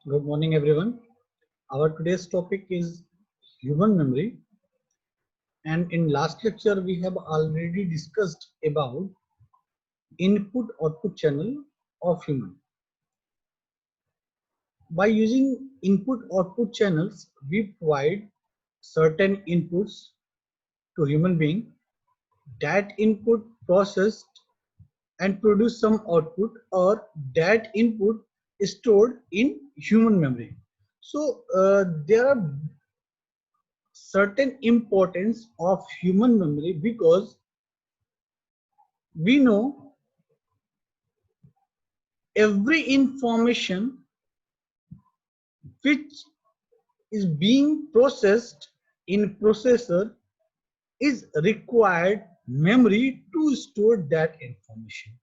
Good morning, everyone. Our today's topic is human memory, and in last lecture we have already discussed about input-output channel of human. By using input-output channels, we provide certain inputs to human being. That input processed and produce some output, or that input is stored in human memory. So there are certain importance of human memory because we know every information which is being processed in processor is required memory to store that information.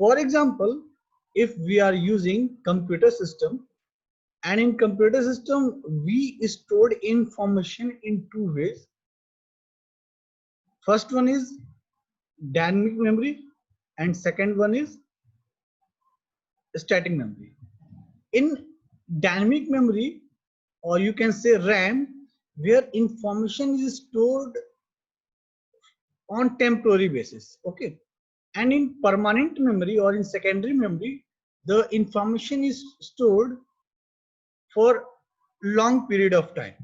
For example, if we are using computer system, and in computer system we stored information in two ways. First one is dynamic memory and second one is static memory. In dynamic memory, or you can say RAM, where information is stored on temporary basis, okay, and in permanent memory or in secondary memory, the information is stored for long period of time.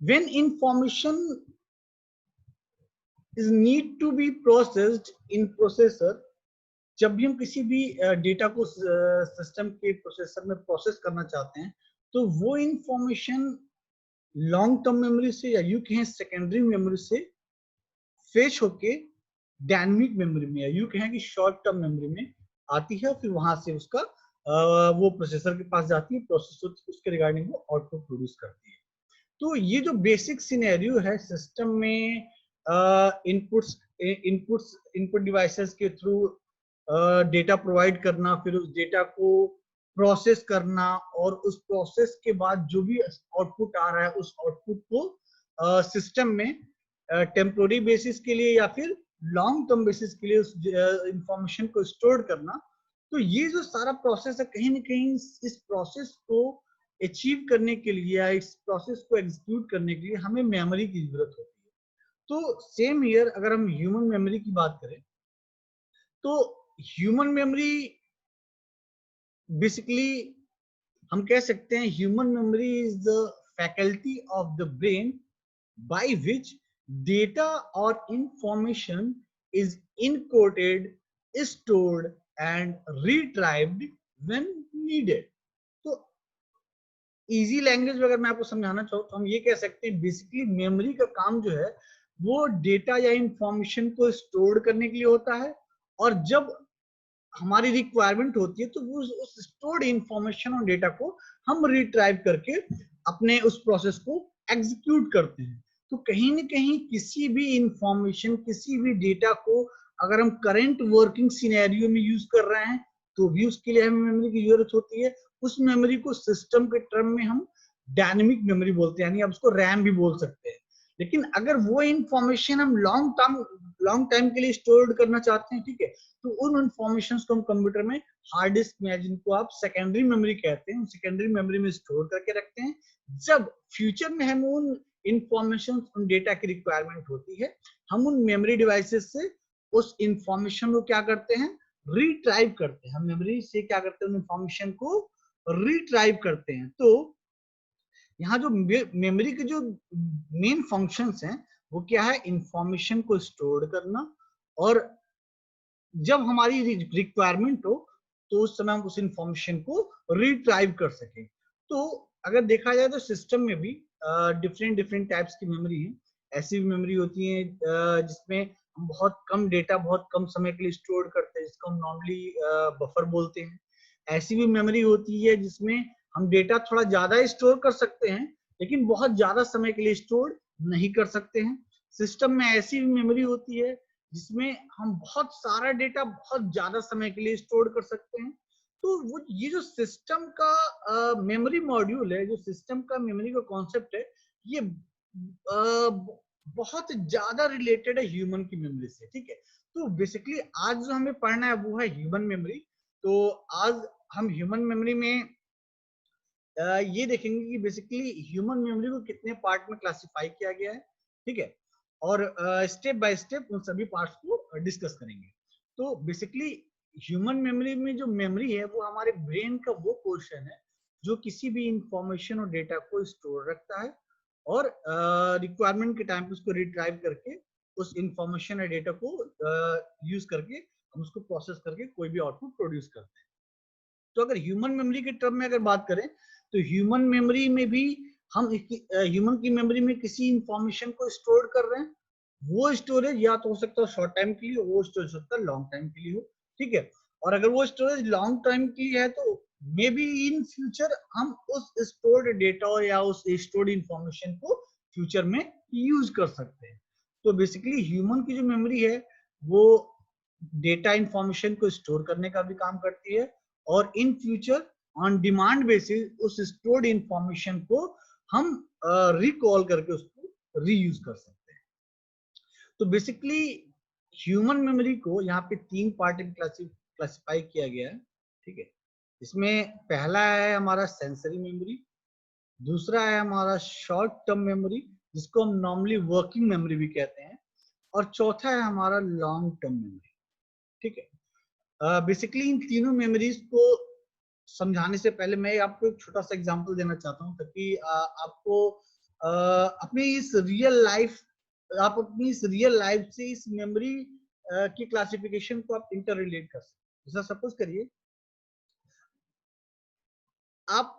When information is need to be processed in processor, जब भी हम किसी भी data को system के processor में process करना चाहते हैं, तो वो इंफॉर्मेशन लॉन्ग टर्म मेमोरी से या यूं कहें सेकेंडरी मेमोरी से फेच होके डायनेमिक मेमोरी में या यूं कहें कि शॉर्ट टर्म मेमोरी में आती है, फिर वहां से उसका वो प्रोसेसर के पास जाती है, प्रोसेसर उसके रिगार्डिंग वो आउटपुट प्रोड्यूस करती है. तो ये जो बेसिक सिनेरियो है सिस्टम में इनपुट डिवाइसेस के थ्रू डेटा प्रोवाइड करना, फिर उस डेटा को प्रोसेस करना और उस प्रोसेस के बाद जो भी आउटपुट आ रहा है उस आउटपुट को सिस्टम में टेम्पोररी बेसिस के लिए या फिर लॉन्ग टर्म बेसिस के लिए उस इंफॉर्मेशन को स्टोर करना. तो ये जो सारा प्रोसेस है, कहीं ना कहीं इस प्रोसेस को अचीव करने के लिए या इस प्रोसेस को एग्जीक्यूट करने के लिए हमें मेमोरी की जरूरत होती है. तो सेम हियर अगर हम ह्यूमन मेमोरी की बात करें, तो ह्यूमन मेमोरी बेसिकली हम कह सकते हैं human memory is the faculty of the brain by which data और information is encoded, stored and retrieved when needed. तो इजी लैंग्वेज में अगर मैं आपको समझाना चाहूँ तो हम ये कह सकते हैं बेसिकली मेमोरी का काम जो है वो डेटा या इंफॉर्मेशन को स्टोर करने के लिए होता है, और जब हमारी रिक्वायरमेंट होती है तो वो उस स्टोर्ड इंफॉर्मेशन और डेटा को हम रिट्राइव करके अपने उस प्रोसेस को एग्जीक्यूट करते हैं. तो कहीं ना कहीं किसी भी इंफॉर्मेशन, किसी भी डेटा को अगर हम करंट वर्किंग सिनेरियो में यूज कर रहे हैं तो भी उसके लिए हमें मेमोरी की जरूरत होती है. उस मेमोरी को सिस्टम के टर्म में हम डायनेमिक मेमोरी बोलते हैं, यानी आप उसको रैम भी बोल सकते हैं. लेकिन अगर वो इंफॉर्मेशन हम लॉन्ग टाइम के लिए स्टोर करना चाहते हैं, ठीक है, तो उन इंफॉर्मेशन को हम कंप्यूटर में हार्ड डिस्क में, जिनको आप सेकेंडरी मेमोरी कहते हैं, सेकेंडरी मेमोरी में स्टोर करके रखते हैं. जब फ्यूचर में हम उन इंफॉर्मेशन, उन डेटा की रिक्वायरमेंट होती है, हम उन मेमोरी डिवाइसेस से उस इंफॉर्मेशन को क्या करते हैं, रिट्राइव करते हैं. हम मेमोरी से क्या करते हैं, उन इंफॉर्मेशन को रिट्राइव करते हैं. तो यहाँ जो मेमोरी के जो मेन फंक्शंस हैं वो क्या है, इंफॉर्मेशन को स्टोर करना, और जब हमारी रिक्वायरमेंट हो तो उस समय हम उस इंफॉर्मेशन को रिट्राइव कर सकें. तो अगर देखा जाए तो सिस्टम में भी डिफरेंट डिफरेंट टाइप्स की मेमोरी है. ऐसी भी मेमोरी होती है जिसमें हम बहुत कम डेटा बहुत कम समय के लिए स्टोर करते हैं, जिसको हम नॉर्मली बफर बोलते हैं. ऐसी भी मेमोरी होती है जिसमें हम डेटा थोड़ा ज्यादा स्टोर कर सकते हैं लेकिन बहुत ज्यादा समय के लिए स्टोर नहीं कर सकते हैं. सिस्टम में ऐसी भी मेमोरी होती है जिसमें हम बहुत सारा डेटा बहुत ज्यादा समय के लिए स्टोर कर सकते हैं. तो वो ये जो सिस्टम का मेमोरी मॉड्यूल है, जो सिस्टम का मेमोरी का कॉन्सेप्ट है, ये बहुत ज्यादा रिलेटेड है ह्यूमन की मेमोरी से. ठीक है, तो बेसिकली आज जो हमें पढ़ना है वो है ह्यूमन मेमोरी. तो आज हम ह्यूमन मेमोरी में ये देखेंगे कि बेसिकली ह्यूमन मेमोरी को कितने पार्ट में क्लासिफाई किया गया है, ठीक है, और स्टेप बाय स्टेप उन सभी पार्ट्स को डिस्कस करेंगे। तो बेसिकली ह्यूमन मेमोरी में जो मेमोरी है वो हमारे ब्रेन का वो पोर्शन है जो किसी भी इंफॉर्मेशन और डेटा को स्टोर रखता है और रिक्वायरमेंट के टाइम पे उसको रिट्राइव करके उस इंफॉर्मेशन या डेटा को यूज करके हम उसको प्रोसेस करके कोई भी आउटपुट प्रोड्यूस करते हैं। तो अगर ह्यूमन मेमोरी के टर्म में अगर बात करें तो ह्यूमन मेमोरी में भी हम ह्यूमन की मेमोरी में किसी इंफॉर्मेशन को स्टोर कर रहे हैं। वो स्टोरेज या तो हो सकता है शॉर्ट टाइम के लिए, वो स्टोरेज हो सकता है लॉन्ग टाइम के लिए हो, ठीक है। और अगर वो स्टोरेज लॉन्ग टाइम के लिए है तो मे बी इन फ्यूचर हम उस स्टोर्ड डेटा या उस स्टोर्ड इंफॉर्मेशन को फ्यूचर में यूज कर सकते हैं। तो बेसिकली ह्यूमन की जो मेमोरी है वो डेटा इंफॉर्मेशन को स्टोर करने का भी काम करती है और in future on demand basis उस स्टोर्ड इंफॉर्मेशन को हम रिकॉल करके उसको रीयूज कर सकते हैं। तो बेसिकली ह्यूमन मेमोरी को यहाँ पे 3 पार्ट में क्लासिफाई किया गया है, ठीक है। इसमें पहला है हमारा सेंसरी मेमोरी, दूसरा है हमारा शॉर्ट टर्म मेमोरी जिसको हम नॉर्मली वर्किंग मेमोरी भी कहते हैं, और चौथा है हमारा लॉन्ग टर्म मेमोरी, ठीक है। बेसिकली इन तीनों मेमोरीज को समझाने से पहले मैं आपको एक छोटा सा एग्जांपल देना चाहता हूँ ताकि आपको अपनी इस रियल लाइफ आप अपनी इस रियल लाइफ से इस मेमोरी की क्लासिफिकेशन को आप इंटर रिलेट कर सकते। जैसा सपोज करिए आप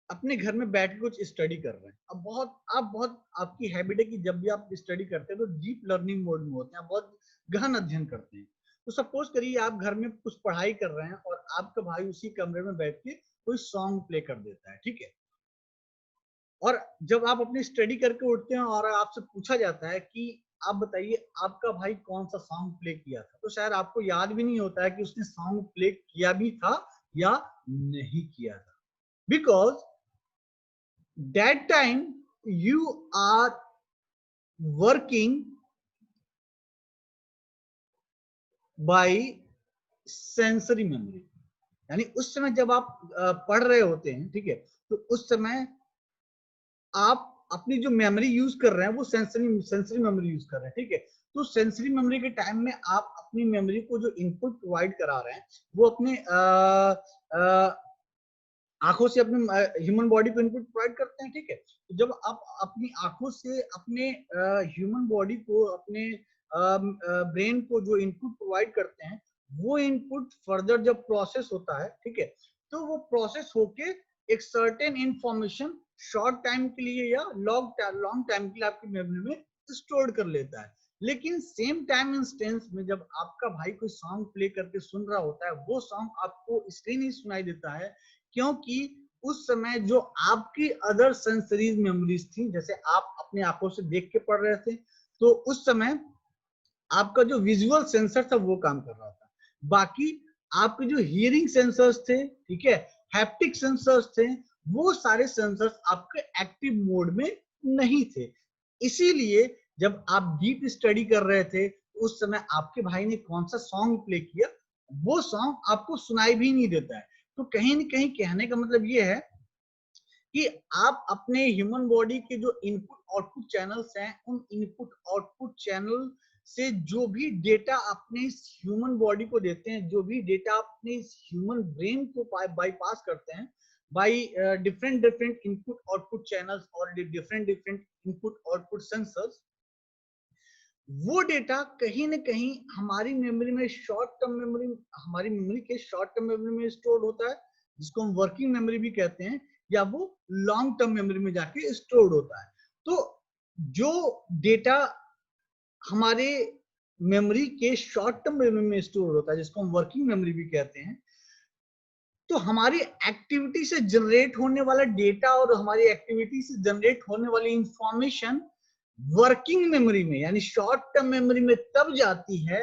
अपने घर में बैठ के कुछ स्टडी कर रहे हैं। अब बहुत आपकी हैबिट है कि जब भी आप स्टडी करते हैं तो डीप लर्निंग मोड में होते हैं, बहुत गहन अध्ययन करते हैं। तो सपोज करिए आप घर में कुछ पढ़ाई कर रहे हैं और आपका भाई उसी कमरे में बैठ के कोई सॉन्ग प्ले कर देता है, ठीक है। और जब आप अपनी स्टडी करके उठते हैं और आपसे पूछा जाता है कि आप बताइए आपका भाई कौन सा सॉन्ग प्ले किया था, तो शायद आपको याद भी नहीं होता है कि उसने सॉन्ग प्ले किया भी था या नहीं किया था, because that time you are working by sensory memory। यानी उस समय जब आप पढ़ रहे होते हैं, ठीक है, तो उस समय आप अपनी जो मेमोरी यूज कर रहे हैं वो सेंसरी मेमोरी यूज कर रहे हैं, ठीक है। तो सेंसरी मेमोरी के टाइम में आप अपनी मेमोरी को जो इनपुट प्रोवाइड करा रहे हैं वो अपने आंखों से अपने ह्यूमन बॉडी को इनपुट प्रोवाइड करते हैं, ठीक है। तो जब आप अपनी आंखों से अपने ह्यूमन बॉडी को, अपने ब्रेन को जो इनपुट प्रोवाइड करते हैं वो इनपुट फर्दर जब प्रोसेस होता है, ठीक है, तो वो प्रोसेस होके एक सर्टेन इंफॉर्मेशन शॉर्ट टाइम के लिए या लॉन्ग टाइम के लिए आपकी मेमोरी में स्टोर कर लेता है। लेकिन सेम टाइम इंस्टेंस में जब आपका भाई कोई सॉन्ग प्ले करके सुन रहा होता है वो सॉन्ग आपको इसलिए नहीं सुनाई देता है क्योंकि उस समय जो आपकी अदर सेंसरीज मेमोरीज थी, जैसे आप अपनी आंखों से देख के पढ़ रहे थे, तो उस समय आपका जो विजुअल सेंसर था वो काम कर रहा था। बाकी आपके जो हियरिंग सेंसर्स थे, ठीक है, हैप्टिक सेंसर्स थे, वो सारे सेंसर्स आपके एक्टिव मोड में नहीं थे। इसीलिए जब आप डीप स्टडी कर रहे थे उस समय आपके भाई ने कौन सा सॉन्ग प्ले किया वो सॉन्ग आपको सुनाई भी नहीं देता है। तो कहीं न कहीं कहने का मतलब ये है कि आप अपने ह्यूमन बॉडी के जो इनपुट आउटपुट चैनल्स हैं उन इनपुट आउटपुट चैनल से जो भी डेटा अपने ह्यूमन बॉडी को देते हैं, जो भी डेटा अपने ह्यूमन ब्रेन को बाईपास करते हैं by different different input output channels और different different input output sensors, वो डेटा कहीं ना कहीं हमारी मेमोरी में शॉर्ट टर्म मेमोरी, हमारी मेमोरी के शॉर्ट टर्म मेमोरी में स्टोर होता है जिसको हम वर्किंग मेमोरी भी कहते हैं, या वो लॉन्ग टर्म मेमोरी में जाके स्टोर होता है। तो जो डेटा हमारे मेमोरी के शॉर्ट टर्म मेमोरी में स्टोर होता है जिसको हम वर्किंग मेमोरी भी कहते हैं, तो हमारी एक्टिविटी से जनरेट होने वाला डेटा और हमारी एक्टिविटी से जनरेट होने वाली इंफॉर्मेशन वर्किंग मेमोरी में यानी शॉर्ट टर्म मेमोरी में तब जाती है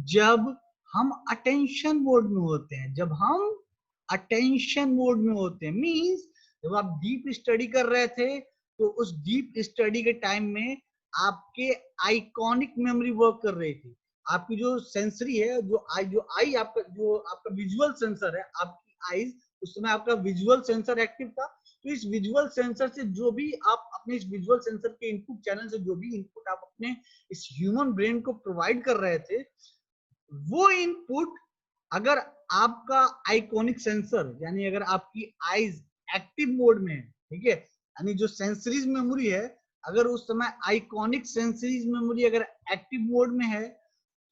जब हम अटेंशन मोड में होते हैं। जब हम अटेंशन मोड में होते हैं मींस जब आप डीप स्टडी कर रहे थे तो उस डीप स्टडी के टाइम में आपके आइकॉनिक मेमोरी वर्क कर रही थी। आपकी जो सेंसरी है, जो आई आपका विजुअल सेंसर है, आपकी आईज, उस समय आपका विजुअल सेंसर एक्टिव था। तो इस विजुअल सेंसर से जो भी आप अपने इस विजुअल सेंसर के इनपुट चैनल से जो भी इनपुट आप अपने इस ह्यूमन ब्रेन को प्रोवाइड कर रहे थे, वो इनपुट अगर आपका आइकॉनिक सेंसर यानी अगर आपकी आईज एक्टिव मोड में है, ठीक है, यानी जो सेंसरीज मेमोरी है, अगर उस समय आइकॉनिक सेंसरीज मेमोरी अगर एक्टिव मोड में है,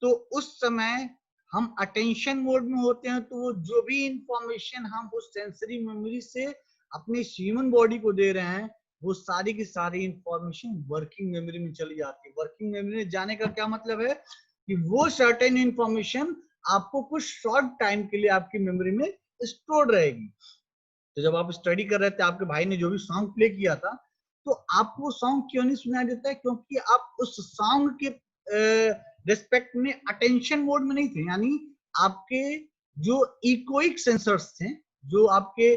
तो उस समय हम अटेंशन मोड में होते हैं। तो वो जो भी इंफॉर्मेशन हम उस सेंसरी मेमोरी से अपनी ह्यूमन बॉडी को दे रहे हैं, वो सारी की सारी इंफॉर्मेशन वर्किंग मेमोरी में चली जाती है। वर्किंग मेमोरी में जाने का क्या मतलब है कि वो सर्टेन इंफॉर्मेशन आपको कुछ शॉर्ट टाइम के लिए आपकी मेमोरी में स्टोर रहेगी। तो जब आप स्टडी कर रहे थे, आपके भाई ने जो भी सॉन्ग प्ले किया था, तो आपको वो सॉन्ग क्यों नहीं सुनाई देता है? क्योंकि आप उस सॉन्ग के रिस्पेक्ट में अटेंशन मोड में नहीं थे। यानी आपके जो इकोइक सेंसर्स थे, जो आपके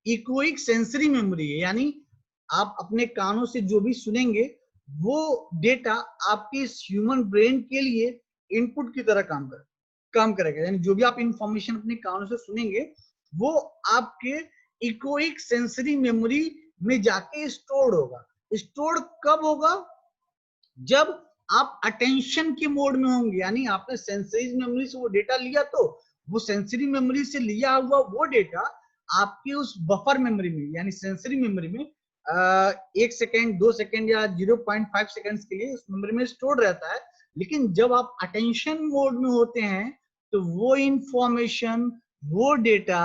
इकोइक सेंसरी मेमोरी है, यानी आप अपने कानों से जो भी सुनेंगे वो डेटा आपके ह्यूमन ब्रेन के लिए इनपुट की तरह काम करेगा। यानी जो भी आप इंफॉर्मेशन अपने कानों से सुनेंगे वो आपके इकोइक सेंसरी मेमोरी में जाके स्टोर्ड होगा। स्टोर्ड कब होगा? जब आप अटेंशन के मोड में होंगे। यानी आपने सेंसरी मेमोरी से वो डेटा लिया, तो वो सेंसरी मेमोरी से लिया हुआ वो डेटा आपके उस बफर मेमोरी में यानी सेंसरी मेमोरी में 1 सेकेंड 2 सेकेंड या 0.5 सेकेंड्स के लिए उस मेमोरी में स्टोर रहता है। लेकिन जब आप अटेंशन मोड में होते हैं, तो वो इंफॉर्मेशन, वो डेटा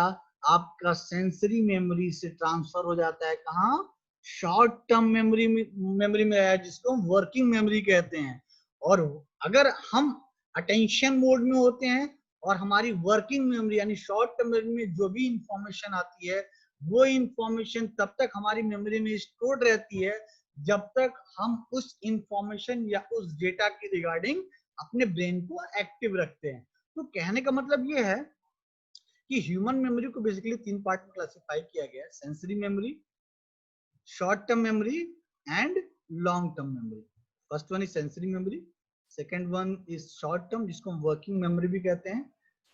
आपका सेंसरी मेमोरी से ट्रांसफर हो जाता है। कहाँ? शॉर्ट टर्म मेमोरी में है, जिसको हम वर्किंग मेमोरी कहते हैं। और अगर हम अटेंशन मोड में होते हैं और हमारी वर्किंग मेमोरी यानी शॉर्ट टर्म मेमोरी में जो भी इंफॉर्मेशन आती है, वो इंफॉर्मेशन तब तक हमारी मेमोरी में स्टोर रहती है जब तक हम उस इंफॉर्मेशन या उस डेटा की रिगार्डिंग अपने ब्रेन को एक्टिव रखते हैं। तो कहने का मतलब ये है कि ह्यूमन मेमोरी को बेसिकली 3 पार्ट में क्लासिफाई किया गया है: sensory memory, short term memory and long term memory. First one is sensory memory, second one is short term जिसको हम working memory भी कहते हैं,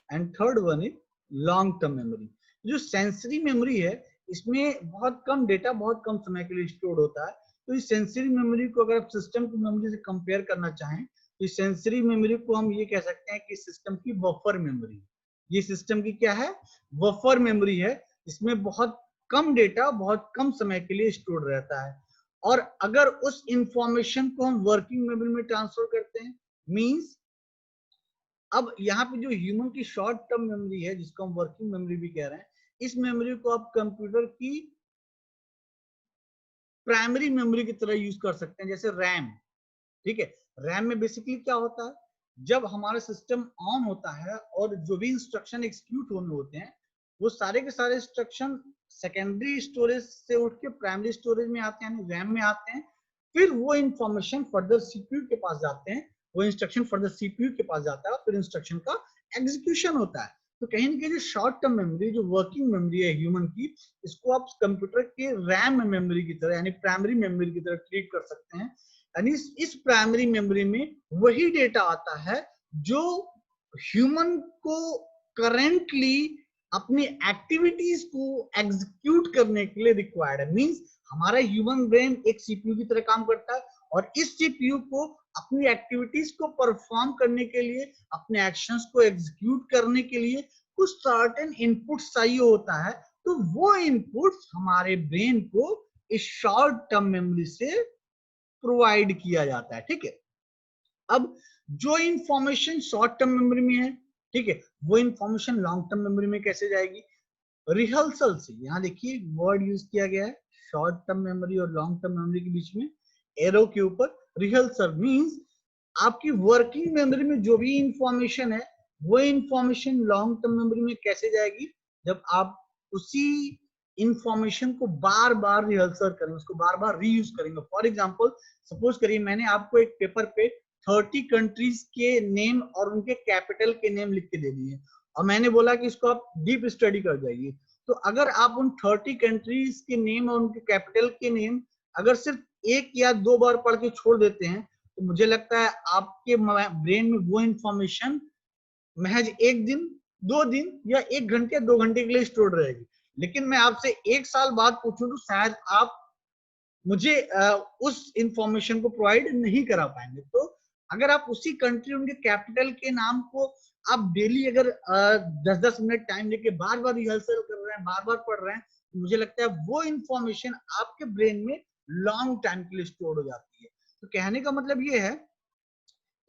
and third one is long term memory. जो sensory memory है, इसमें बहुत कम डेटा बहुत कम समय के लिए स्टोर होता है। तो इस सेंसरी मेमोरी को अगर आप सिस्टम की मेमोरी से कंपेयर करना चाहें, तो इस सेंसरी मेमोरी को हम ये कह सकते हैं कि सिस्टम की बफर मेमोरी। ये सिस्टम की क्या है? बफर मेमोरी है। इसमें बहुत कम डेटा बहुत कम समय के लिए स्टोर रहता है। और अगर उस इंफॉर्मेशन को हम वर्किंग मेमोरी में ट्रांसफर करते हैं, मींस अब यहाँ पे जो ह्यूमन की शॉर्ट टर्म मेमोरी है, जिसको हम वर्किंग मेमोरी भी कह रहे हैं, इस मेमोरी को आप कंप्यूटर की प्राइमरी मेमोरी की तरह यूज कर सकते हैं, जैसे रैम। ठीक है, रैम में बेसिकली क्या होता है, जब हमारा सिस्टम ऑन होता है और जो भी इंस्ट्रक्शन एग्जीक्यूट होने होते हैं, वो सारे के सारे इंस्ट्रक्शन सेकेंडरी स्टोरेज से उठ के प्राइमरी स्टोरेज में आते हैं, यानी रैम में आते हैं। फिर वो इंफॉर्मेशन फर्दर सीपीयू के पास जाते हैं, वो इंस्ट्रक्शन फर्दर सीपीयू के पास जाता है, फिर इंस्ट्रक्शन का एग्जीक्यूशन होता है। तो कहीं ना कहीं जो शॉर्ट टर्म मेमोरी, जो वर्किंग मेमोरी है ह्यूमन की, इसको आप कंप्यूटर के रैम मेमोरी की तरह यानी प्राइमरी मेमोरी की तरह ट्रीट कर सकते हैं। यानी इस प्राइमरी मेमोरी में वही डेटा आता है जो ह्यूमन को करेंटली अपनी एक्टिविटीज को एग्जीक्यूट करने के लिए रिक्वायर्ड है। मींस हमारा ह्यूमन ब्रेन एक सीपीयू की तरह काम करता है और इस सीपीयू को अपनी एक्टिविटीज को परफॉर्म करने के लिए, अपने एक्शंस को एग्जीक्यूट करने के लिए कुछ सर्टेन इनपुट्स चाहिए होता है। तो वो इनपुट्स हमारे ब्रेन को इस शॉर्ट टर्म मेमोरी से प्रोवाइड किया जाता है। ठीक है, अब जो इंफॉर्मेशन शॉर्ट टर्म मेमोरी में है, ठीक है, वो इंफॉर्मेशन लॉन्ग टर्म मेमोरी में कैसे जाएगी? रिहर्सल से। यहाँ देखिए वर्ड यूज किया गया है शॉर्ट टर्म मेमोरी और लॉन्ग टर्म मेमोरी के बीच में, एरो के ऊपर रिहर्सल। मींस आपकी वर्किंग मेमोरी में जो भी इंफॉर्मेशन है, वो इंफॉर्मेशन लॉन्ग टर्म मेमोरी में कैसे जाएगी? जब आप उसी इंफॉर्मेशन को बार बार रिहर्सल करेंगे, उसको बार बार रीयूज करेंगे। फॉर एग्जांपल, सपोज करिए मैंने आपको एक पेपर पे 30 कंट्रीज के नेम और उनके कैपिटल के नेम लिख के दे दिए और मैंने बोला कि इसको आप डीप स्टडी कर जाइए। तो अगर आप उन 30 कंट्रीज के नेम और उनके कैपिटल के नेम अगर सिर्फ 1 या 2 बार पढ़ के छोड़ देते हैं, तो मुझे लगता है आपके ब्रेन में वो इंफॉर्मेशन महज 1 दिन 2 दिन या 1 घंटे या 2 घंटे के लिए स्टोर रहेगी। लेकिन मैं आपसे 1 साल बाद पूछूं तो शायद आप मुझे उस इंफॉर्मेशन को प्रोवाइड नहीं करा पाएंगे। तो अगर आप उसी कंट्री, उनके कैपिटल के नाम को आप डेली अगर 10-10 मिनट टाइम लेके बार बार रिहर्सल कर रहे हैं, बार बार पढ़ रहे हैं, तो मुझे लगता है वो इंफॉर्मेशन आपके ब्रेन में लॉन्ग टाइम के लिए स्टोर हो जाती है। तो कहने का मतलब ये है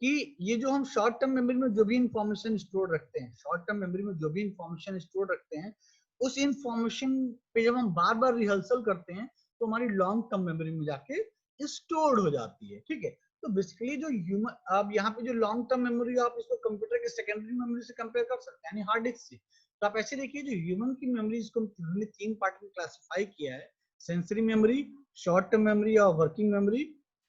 कि ये जो हम शॉर्ट टर्म मेमोरी में जो भी इंफॉर्मेशन स्टोर रखते हैं, शॉर्ट टर्म मेमोरी में जो भी इंफॉर्मेशन स्टोर रखते हैं, उस इंफॉर्मेशन पे जब हम बार बार रिहर्सल करते हैं तो हमारी लॉन्ग टर्म मेमोरी में जाके स्टोर्ड हो जाती है। ठीक है, तो बेसिकली जो ह्यूमन, अब यहाँ पे जो लॉन्ग टर्म मेमोरी, आप इसको कंप्यूटर के सेकेंडरी मेमोरी से कंपेयर कर सकते हैं, यानी हार्ड डिस्क से। तो आप ऐसे देखिए, जो ह्यूमन की मेमोरीज को हमने 3 पार्ट में क्लासिफाई किया है: sensory memory, short term memory और working memory,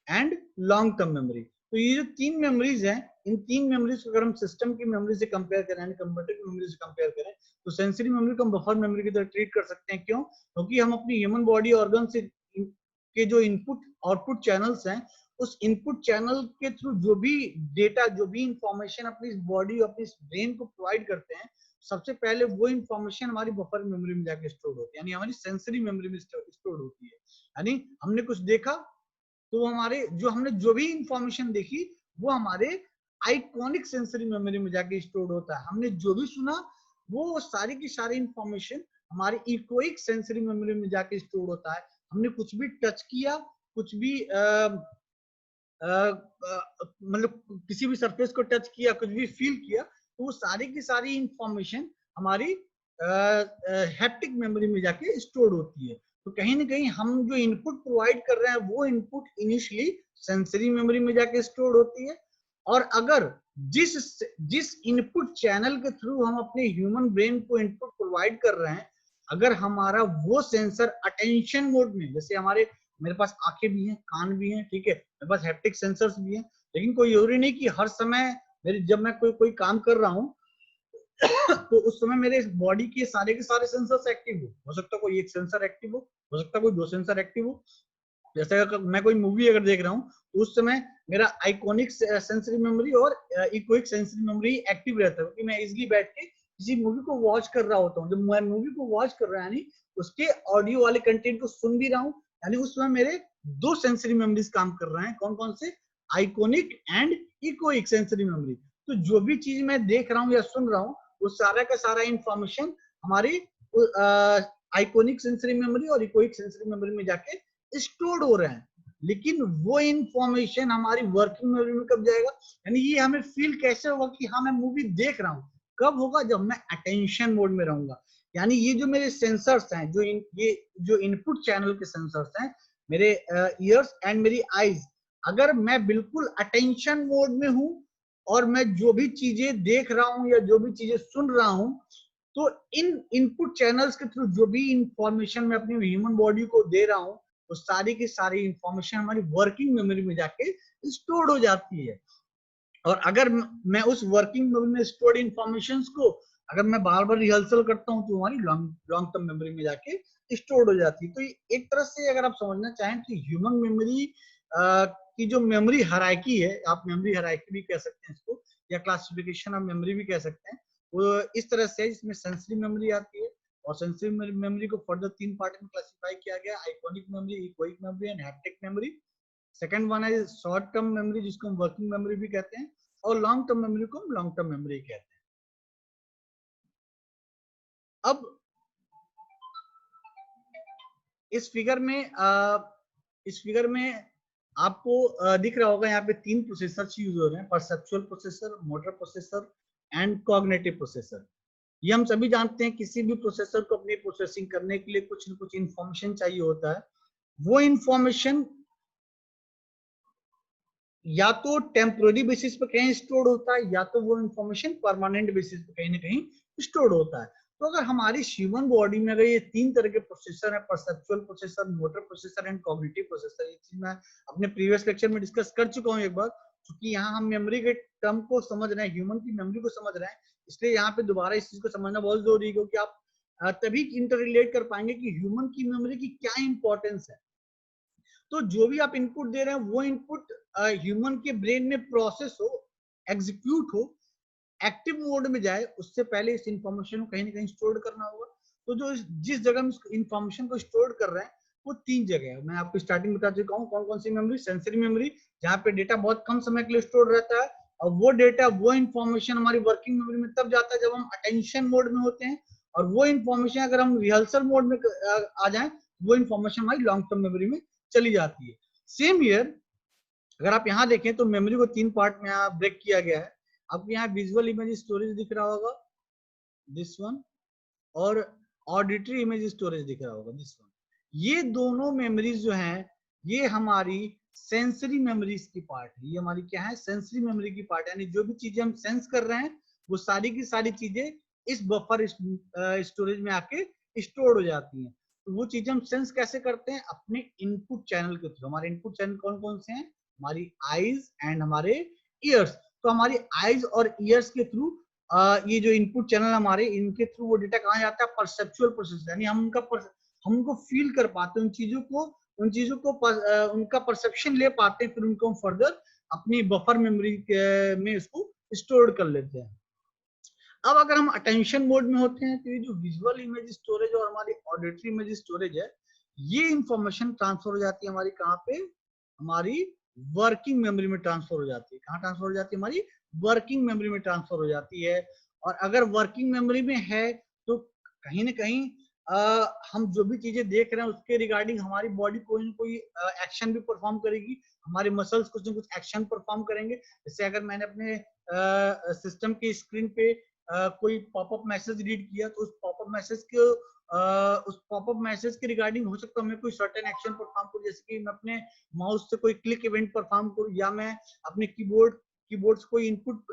and long term memory. तो ये जो 3 मेमोरीज हैं, इन 3 मेमोरीज को अगर हम सिस्टम की मेमोरी से कंपेयर करें, यानी कंप्यूटर की मेमोरी से कंपेयर करें, तो सेंसरी मेमोरी को हम बफर मेमोरी की तरह ट्रीट कर सकते हैं। क्यों? क्योंकि हम अपनी ह्यूमन बॉडी ऑर्गन से के जो इनपुट आउटपुट चैनल्स हैं, उस इनपुट चैनल के थ्रू जो भी डेटा, जो भी इंफॉर्मेशन अपनी बॉडी, अपनी ब्रेन को प्रोवाइड करते हैं, सबसे पहले वो इंफॉर्मेशन हमारी बफर मेमोरी में जाके स्टोर होती है, यानी हमारी सेंसरी मेमोरी में स्टोर होती है। यानी हमने कुछ देखा तो हमारे जो हमने जो भी इंफॉर्मेशन देखी वो हमारे आइकॉनिक सेंसरी मेमोरी में जाके स्टोर होता है। हमने जो भी सुना वो सारी की सारी इंफॉर्मेशन हमारे इकोइक सेंसरी मेमोरी में जाके स्टोर होता है। हमने कुछ भी टच किया, कुछ भी मतलब किसी भी सरफेस को टच किया, कुछ भी फील किया, तो वो सारी की सारी इंफॉर्मेशन हमारी हैप्टिक मेमोरी में जाके स्टोर होती है। तो कहीं ना कहीं हम जो इनपुट प्रोवाइड कर रहे हैं वो इनपुट इनिशियली सेंसरी मेमोरी में जाके स्टोर होती है, और अगर जिस जिस इनपुट चैनल के थ्रू हम अपने ह्यूमन ब्रेन को इनपुट प्रोवाइड कर रहे हैं, अगर हमारा वो सेंसर अटेंशन मोड में, जैसे हमारे मेरे पास आंखें भी हैं, कान भी हैं, ठीक है, मेरे पास हैप्टिक सेंसर्स भी हैं, लेकिन कोई जरूरी नहीं कि हर समय मेरे, जब मैं कोई काम कर रहा हूँ तो उस समय मेरे बॉडी के सारे सेंसर्स एक्टिव हो सकता है कोई एक सेंसर एक्टिव हो सकता है कोई 2 सेंसर एक्टिव हो। जैसे अगर मैं कोई मूवी अगर देख रहा हूँ तो उस समय मेरा आइकॉनिक सेंसरी मेमोरी और इकोइक सेंसरी मेमोरी एक्टिव रहता है, क्योंकि मैं इजिली बैठ के किसी मूवी को वॉच कर रहा होता हूँ। जब मैं मूवी को वॉच कर रहा हूँ, यानी उसके ऑडियो वाले कंटेंट को सुन भी रहा हूँ, यानी उस समय मेरे 2 सेंसरी मेमोरीज काम कर रहे हैं। कौन कौन से? Iconic and echoic sensory memory. तो जो भी चीज मैं देख रहा हूँ या सुन रहा हूँ, वो सारा का सारा इंफॉर्मेशन हमारी आइकॉनिक सेंसरी मेमोरी और इकोइक सेंसरी मेमोरी में जाके स्टोर्ड हो रहे हैं। लेकिन वो इंफॉर्मेशन हमारी वर्किंग मेमोरी में कब जाएगा? यानी ये हमें फील कैसे होगा कि हाँ मैं मूवी देख रहा हूँ? कब होगा? जब मैं अटेंशन मोड में रहूंगा। यानी ये जो मेरे सेंसर्स हैं, ये जो इनपुट चैनल के सेंसर्स हैं, मेरे ईयर्स एंड मेरी आईज, अगर मैं बिल्कुल अटेंशन मोड में हूं और मैं जो भी चीजें देख रहा हूं या जो भी चीजें सुन रहा हूं, तो इन इनपुट चैनल्स के थ्रू जो भी इंफॉर्मेशन मैं अपनी ह्यूमन बॉडी को दे रहा हूं, तो सारी की सारी इंफॉर्मेशन हमारी वर्किंग मेमोरी में जाके स्टोर हो जाती है। और अगर मैं उस वर्किंग मेमोरी में स्टोर्ड इंफॉर्मेशन को अगर मैं बार बार रिहर्सल करता हूँ, तो हमारी लॉन्ग टर्म मेमोरी में जाके स्टोर हो जाती है। तो एक तरह से अगर आप समझना चाहें तो ह्यूमन मेमोरी की जो मेमोरी हायरार्की है, आप मेमोरी हायरार्की भी कह सकते हैं इसको, या क्लासिफिकेशन ऑफ मेमोरी भी कह सकते हैं, वो इस तरह से, जिसमें सेंसरी मेमोरी आती है, और सेंसरी मेमोरी को फर्दर 3 पार्ट में क्लासिफाई किया गया: iconic memory, echoic memory and haptic memory. Second one है शॉर्ट टर्म मेमोरी, जिसको हम वर्किंग मेमोरी भी कहते हैं, और लॉन्ग टर्म मेमोरी को हम लॉन्ग टर्म मेमोरी कहते हैं। अब इस फिगर में आपको दिख रहा होगा, यहाँ पे 3 प्रोसेसर यूज हो रहे हैं: perceptual processor, motor processor and cognitive processor. ये हम सभी जानते हैं, किसी भी प्रोसेसर को अपनी प्रोसेसिंग करने के लिए कुछ न कुछ इंफॉर्मेशन चाहिए होता है। वो इंफॉर्मेशन या तो टेम्पोररी बेसिस पे कहीं स्टोर होता है, या तो वो इंफॉर्मेशन परमानेंट बेसिस पे कहीं ना कहीं स्टोर होता है। तो अगर हमारी ह्यूमन बॉडी में अगर ये 3 तरह के प्रोसेसर है: perceptual processor, motor processor and cognitive processor, ये चीज मैं अपने प्रीवियस लेक्चर में डिस्कस कर चुका हूँ एक बार, क्योंकि यहाँ हम मेमोरी के टर्म को समझ रहे हैं, ह्यूमन की मेमोरी को समझ रहे हैं, इसलिए यहाँ पे दोबारा इस चीज को समझना बहुत जरूरी है, क्योंकि आप तभी इंटर रिलेट कर पाएंगे कि ह्यूमन की मेमोरी की क्या इंपॉर्टेंस है। तो जो भी आप इनपुट दे रहे हैं, वो इनपुट ह्यूमन के ब्रेन में प्रोसेस हो, एग्जीक्यूट हो, एक्टिव मोड में जाए उससे पहले इस इंफॉर्मेशन को कहीं ना कहीं स्टोर करना होगा। तो जो जिस जगह में इंफॉर्मेशन को स्टोर कर रहे हैं वो 3 जगह है। मैं आपको स्टार्टिंग बता चुका हूँ कौन कौन सी मेमोरी। सेंसरी मेमोरी, जहाँ पे डेटा बहुत कम समय के लिए स्टोर रहता है, और वो डेटा, वो इंफॉर्मेशन हमारी वर्किंग मेमोरी में तब जाता है जब हम अटेंशन मोड में होते हैं, और वो इंफॉर्मेशन अगर हम रिहर्सल मोड में आ जाए, वो इंफॉर्मेशन हमारी लॉन्ग टर्म मेमोरी में चली जाती है। सेम ईयर अगर आप यहाँ देखें तो मेमोरी को 3 पार्ट में यहाँ ब्रेक किया गया है। आपको यहाँ विजुअल इमेज स्टोरेज दिख रहा होगा, दिस वन, और ऑडिटरी इमेज स्टोरेज दिख रहा होगा, दिस वन। ये दोनों मेमोरीज जो हैं ये हमारी सेंसरी मेमोरीज की पार्ट है। ये हमारी क्या है, सेंसरी मेमोरी की पार्ट है। यानी जो भी चीजें हम सेंस कर रहे हैं वो सारी की सारी चीजें इस बफर स्टोरेज में आके स्टोर हो जाती हैं। तो वो चीजें हम सेंस कैसे करते हैं, अपने इनपुट चैनल के थ्रू। हमारे इनपुट चैनल कौन कौन से हैं, हमारी आईज एंड हमारे ईयर्स। तो हमारी आईज और ईयर्स के थ्रू ये जो इनपुट चैनल हमारे, इनके थ्रू वो डेटा कहाँ जाता है, परसेप्चुअल प्रोसेस, यानी हम उनको फील कर पाते हैं, उन चीजों को उनका परसेप्शन ले पाते हैं, फिर उनको हम फर्दर अपनी बफर मेमोरी में उसको स्टोर कर लेते हैं। अब अगर हम अटेंशन मोड में होते हैं तो ये जो विजुअल इमेज स्टोरेज और हमारी ऑडिटरी इमेज स्टोरेज है, ये इंफॉर्मेशन ट्रांसफर हो जाती है हमारी कहाँ पे, हमारी वर्किंग मेमोरी में ट्रांसफर हो जाती है। कहाँ ट्रांसफर हो जाती है, हमारी वर्किंग मेमोरी में ट्रांसफर हो जाती है। और अगर वर्किंग मेमोरी में है तो कहीं ना कहीं हम जो भी चीजें देख रहे हैं उसके रिगार्डिंग हमारी बॉडी कोई ना कोई एक्शन भी परफॉर्म करेगी, हमारे मसल्स कुछ ना कुछ एक्शन परफॉर्म करेंगे। जैसे अगर मैंने अपने सिस्टम की स्क्रीन पे कोई पॉपअप मैसेज रीड किया तो उस पॉपअप मैसेज के रिगार्डिंग हो सकता है मैं कोई सर्टेन एक्शन परफॉर्म करूं, जैसे कि मैं अपने माउस से कोई क्लिक इवेंट परफॉर्म करूं, या मैं अपने कीबोर्ड से कोई इनपुट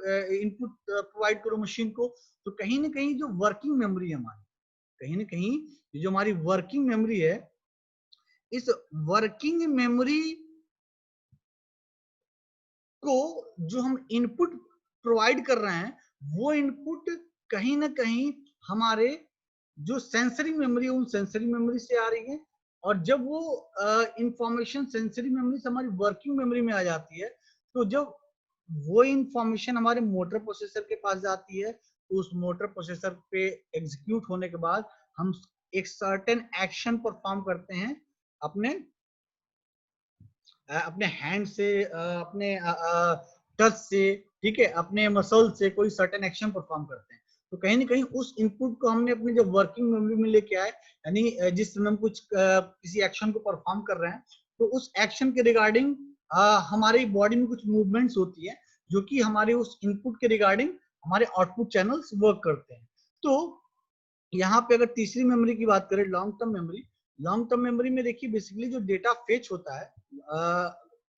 प्रोवाइड करूं मशीन को। तो कहीं ना कहीं जो वर्किंग मेमोरी है हमारी, कहीं ना कहीं जो हमारी वर्किंग मेमोरी है, इस वर्किंग मेमोरी को जो हम इनपुट प्रोवाइड कर रहे हैं वो इनपुट कहीं ना कहीं हमारे जो सेंसरी मेमोरी है उन सेंसरी मेमोरी से आ रही है। और जब वो इंफॉर्मेशन सेंसरी मेमोरी से हमारी वर्किंग मेमोरी में आ जाती है, तो जब वो इंफॉर्मेशन हमारे मोटर प्रोसेसर के पास जाती है, तो उस मोटर प्रोसेसर पे एग्जीक्यूट होने के बाद हम एक सर्टेन एक्शन परफॉर्म करते हैं अपने अपने हैंड से, अपने टच से, ठीक है, अपने मसल से कोई सर्टेन एक्शन परफॉर्म करते हैं। तो कहीं ना कहीं उस इनपुट को हमने अपनी जब वर्किंग मेमोरी में लेके आए, यानी जिस समय हम कुछ किसी एक्शन को परफॉर्म कर रहे हैं, तो उस एक्शन के रिगार्डिंग हमारी बॉडी में कुछ मूवमेंट्स होती है जो कि हमारे उस इनपुट के रिगार्डिंग हमारे आउटपुट चैनल्स वर्क करते हैं। तो यहाँ पे अगर तीसरी मेमोरी की बात करें, लॉन्ग टर्म मेमोरी में देखिए बेसिकली जो डेटा फेच होता है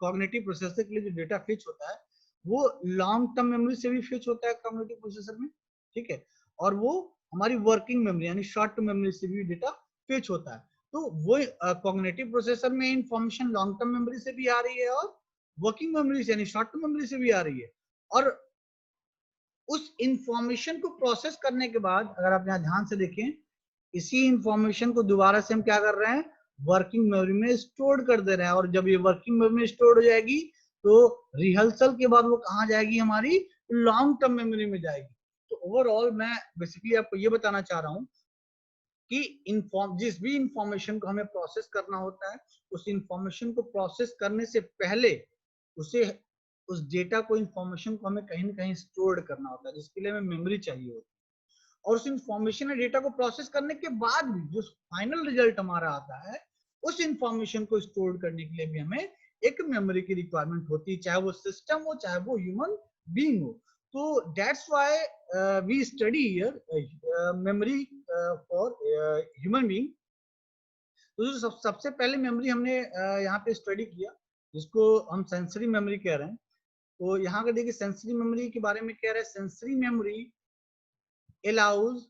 कॉग्निटिव प्रोसेसर के लिए, जो डेटा फेच होता है वो लॉन्ग टर्म मेमोरी से भी फेच होता है कॉग्निटिव प्रोसेसर में, ठीक है, और वो हमारी वर्किंग मेमोरी यानी शॉर्ट टर्म मेमोरी से भी डेटा फेच होता है। तो वो कॉग्निटिव प्रोसेसर में इंफॉर्मेशन लॉन्ग टर्म मेमोरी से भी आ रही है और वर्किंग मेमोरी से यानी शॉर्ट टर्म मेमोरी से भी आ रही है। और उस इंफॉर्मेशन को प्रोसेस करने के बाद अगर आप यहाँ ध्यान से देखें, इसी इंफॉर्मेशन को दोबारा से हम क्या कर रहे हैं, वर्किंग मेमोरी में स्टोर कर दे रहे हैं। और जब ये वर्किंग मेमोरी में स्टोर हो जाएगी तो रिहर्सल के बाद वो कहाँ जाएगी, हमारी लॉन्ग टर्म मेमोरी में जाएगी। तो ओवरऑल मैं बेसिकली आपको ये बताना चाह रहा हूँ कि जिस भी इंफॉर्मेशन को हमें प्रोसेस करना होता है, उस इंफॉर्मेशन को प्रोसेस करने से पहले उसे उस डेटा को, इंफॉर्मेशन को हमें कहीं ना कहीं स्टोर करना होता है, जिसके लिए हमें मेमोरी चाहिए होती है। और उस इंफॉर्मेशन या डेटा को प्रोसेस करने के बाद भी जो फाइनल रिजल्ट हमारा आता है, उस इंफॉर्मेशन को स्टोर करने के लिए भी हमें एक मेमोरी की रिक्वायरमेंट होती है, चाहे वो सिस्टम हो चाहे वो ह्यूमन बीइंग हो। तो that's why we study here memory for human being. तो जो सबसे पहले मेमोरी हमने यहाँ पे स्टडी किया जिसको हम सेंसरी मेमोरी कह रहे हैं, तो यहाँ का देखिए सेंसरी मेमोरी के बारे में कह रहे हैं, sensory memory allows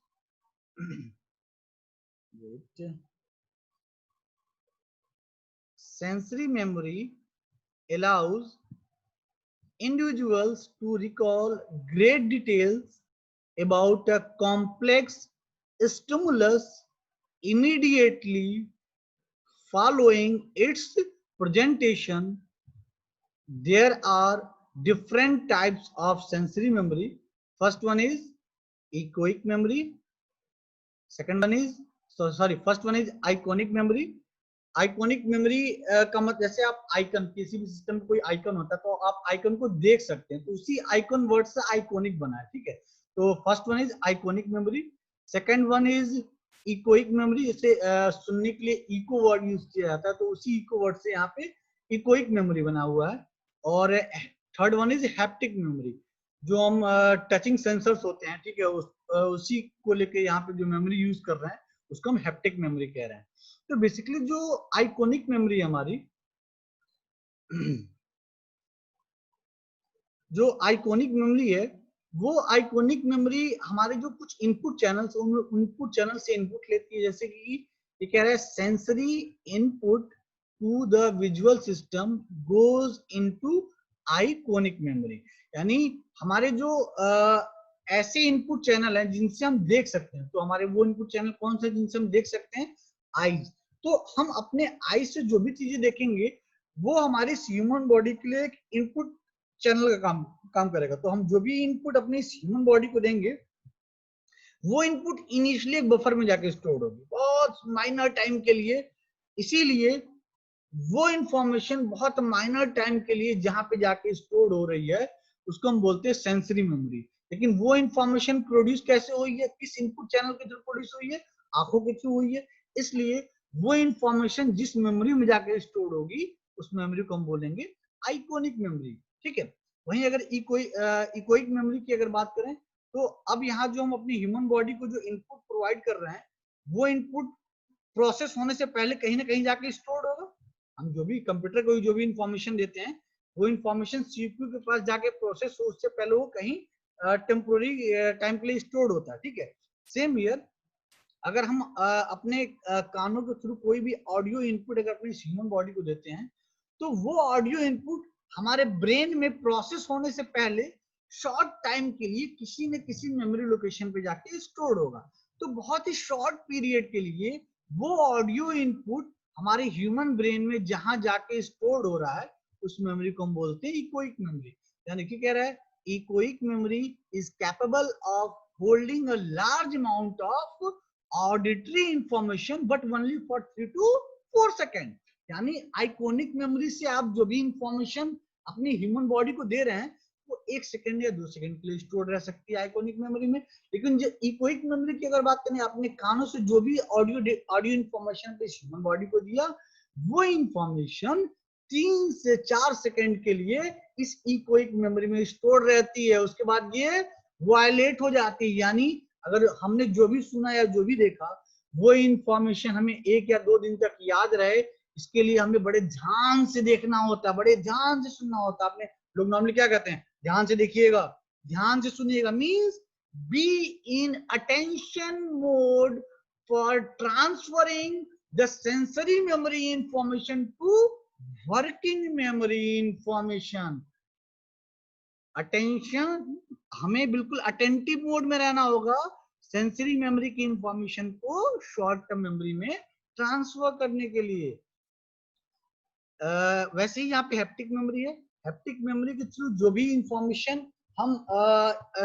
sensory memory allows individuals to recall great details about a complex stimulus immediately following its presentation. There are different types of sensory memory. First one is echoic memory, second one is first one is iconic memory. Iconic memory का मतलब जैसे आप icon, किसी भी system में कोई icon होता है तो आप आइकन को देख सकते हैं, तो उसी आइकन वर्ड से आइकॉनिक बना है, ठीक है। तो first one is iconic memory, second one is echoic memory, जैसे सुनने के लिए इको वर्ड यूज किया जाता है, तो उसी इको वर्ड से यहाँ पे इकोइक मेमोरी बना हुआ है। और third one is haptic memory, जो हम टचिंग सेंसर्स होते हैं, ठीक है, उसी को लेके यहाँ पे जो मेमोरी यूज कर रहे हैं उसको हम हैप्टिक मेमोरी कह रहे हैं। तो बेसिकली जो आइकॉनिक मेमोरी हमारी जो आइकॉनिक मेमोरी है, वो आइकॉनिक मेमोरी हमारे जो कुछ इनपुट चैनल्स, उन इनपुट चैनल से इनपुट लेती है, जैसे कि ये कह रहा है sensory input to the visual system goes into iconic memory. यानी हमारे जो ऐसे इनपुट चैनल हैं जिनसे हम देख सकते हैं, तो हमारे वो इनपुट चैनल कौन से जिनसे हम देख सकते हैं? आईज। तो हम अपने आई से जो भी चीजें देखेंगे वो हमारी ह्यूमन बॉडी के लिए एक इनपुट चैनल का काम करेगा। तो हम जो भी इनपुट अपनी ह्यूमन बॉडी को देंगे वो इनपुट इनिशियली एक बफर में जाके स्टोर होगी बहुत माइनर टाइम के लिए। इसीलिए वो इंफॉर्मेशन बहुत माइनर टाइम के लिए जहां पे जाके स्टोर हो रही है उसको हम बोलते हैं सेंसरी मेमोरी। लेकिन वो इंफॉर्मेशन प्रोड्यूस कैसे हुई है, किस इनपुट चैनल के थ्रू प्रोड्यूस हुई है? आंखों के थ्रू हुई है। इसलिए वो इंफॉर्मेशन जिस मेमोरी में जाके स्टोर होगी उस मेमोरी को हम बोलेंगे आइकॉनिक मेमोरी, ठीक है। वहीं अगर इकोइक मेमोरी की अगर बात करें तो अब यहाँ जो हम अपनी ह्यूमन बॉडी को जो इनपुट प्रोवाइड कर रहे हैं वो इनपुट प्रोसेस होने से पहले कहीं ना कहीं जाके स्टोर होगा। हम जो भी कंप्यूटर को जो भी इंफॉर्मेशन देते हैं वो इंफॉर्मेशन सीपीयू के पास जाके प्रोसेस हो, उससे पहले वो कहीं टेम्पोररी टाइम के लिए स्टोर्ड होता है, ठीक है। सेम हियर, अगर हम अपने कानों के थ्रू कोई भी ऑडियो इनपुट अगर अपनी ह्यूमन बॉडी को देते हैं तो वो ऑडियो इनपुट हमारे ब्रेन में प्रोसेस होने से पहले शॉर्ट टाइम के लिए किसी न किसी मेमोरी लोकेशन पे जाके स्टोर होगा। तो बहुत ही शॉर्ट पीरियड के लिए वो ऑडियो इनपुट हमारे ह्यूमन ब्रेन में जहां जाके स्टोर हो रहा है उस मेमोरी को हम बोलते हैं इकोइक मेमोरी। यानी कि कह रहा है echoic memory is capable of holding a large amount of auditory information but only for 3 to 4 second. यानी आइकॉनिक मेमोरी से आप जो भी इंफॉर्मेशन अपनी ह्यूमन बॉडी को दे रहे हैं वो 1 सेकेंड या 2 सेकेंड के लिए स्टोर रह सकती है आइकॉनिक मेमोरी में। लेकिन जो इकोइक मेमोरी की अगर बात करें, अपने कानों से जो भी ऑडियो इंफॉर्मेशन ह्यूमन बॉडी को दिया वो इंफॉर्मेशन 3 से 4 सेकेंड के लिए इस इकोइक मेमोरी में स्टोर रहती है। उसके बाद ये वायलेट हो जाती है। यानी अगर हमने जो भी सुना या जो भी देखा वो इंफॉर्मेशन हमें 1 या 2 दिन तक याद रहे, इसके लिए हमें बड़े ध्यान से देखना होता है, बड़े ध्यान से सुनना होता है। अपने लोग नॉर्मली क्या कहते हैं? ध्यान से देखिएगा, ध्यान से सुनिएगा। Means be in attention mode for transferring the sensory memory information to working memory information. Attention, हमें बिल्कुल अटेंटिव मोड में रहना होगा सेंसरी मेमोरी की इंफॉर्मेशन को शॉर्ट टर्म मेमोरी में ट्रांसफर करने के लिए। वैसे ही यहाँ पे हैप्टिक मेमोरी है। हैप्टिक मेमोरी के थ्रू जो भी इंफॉर्मेशन हम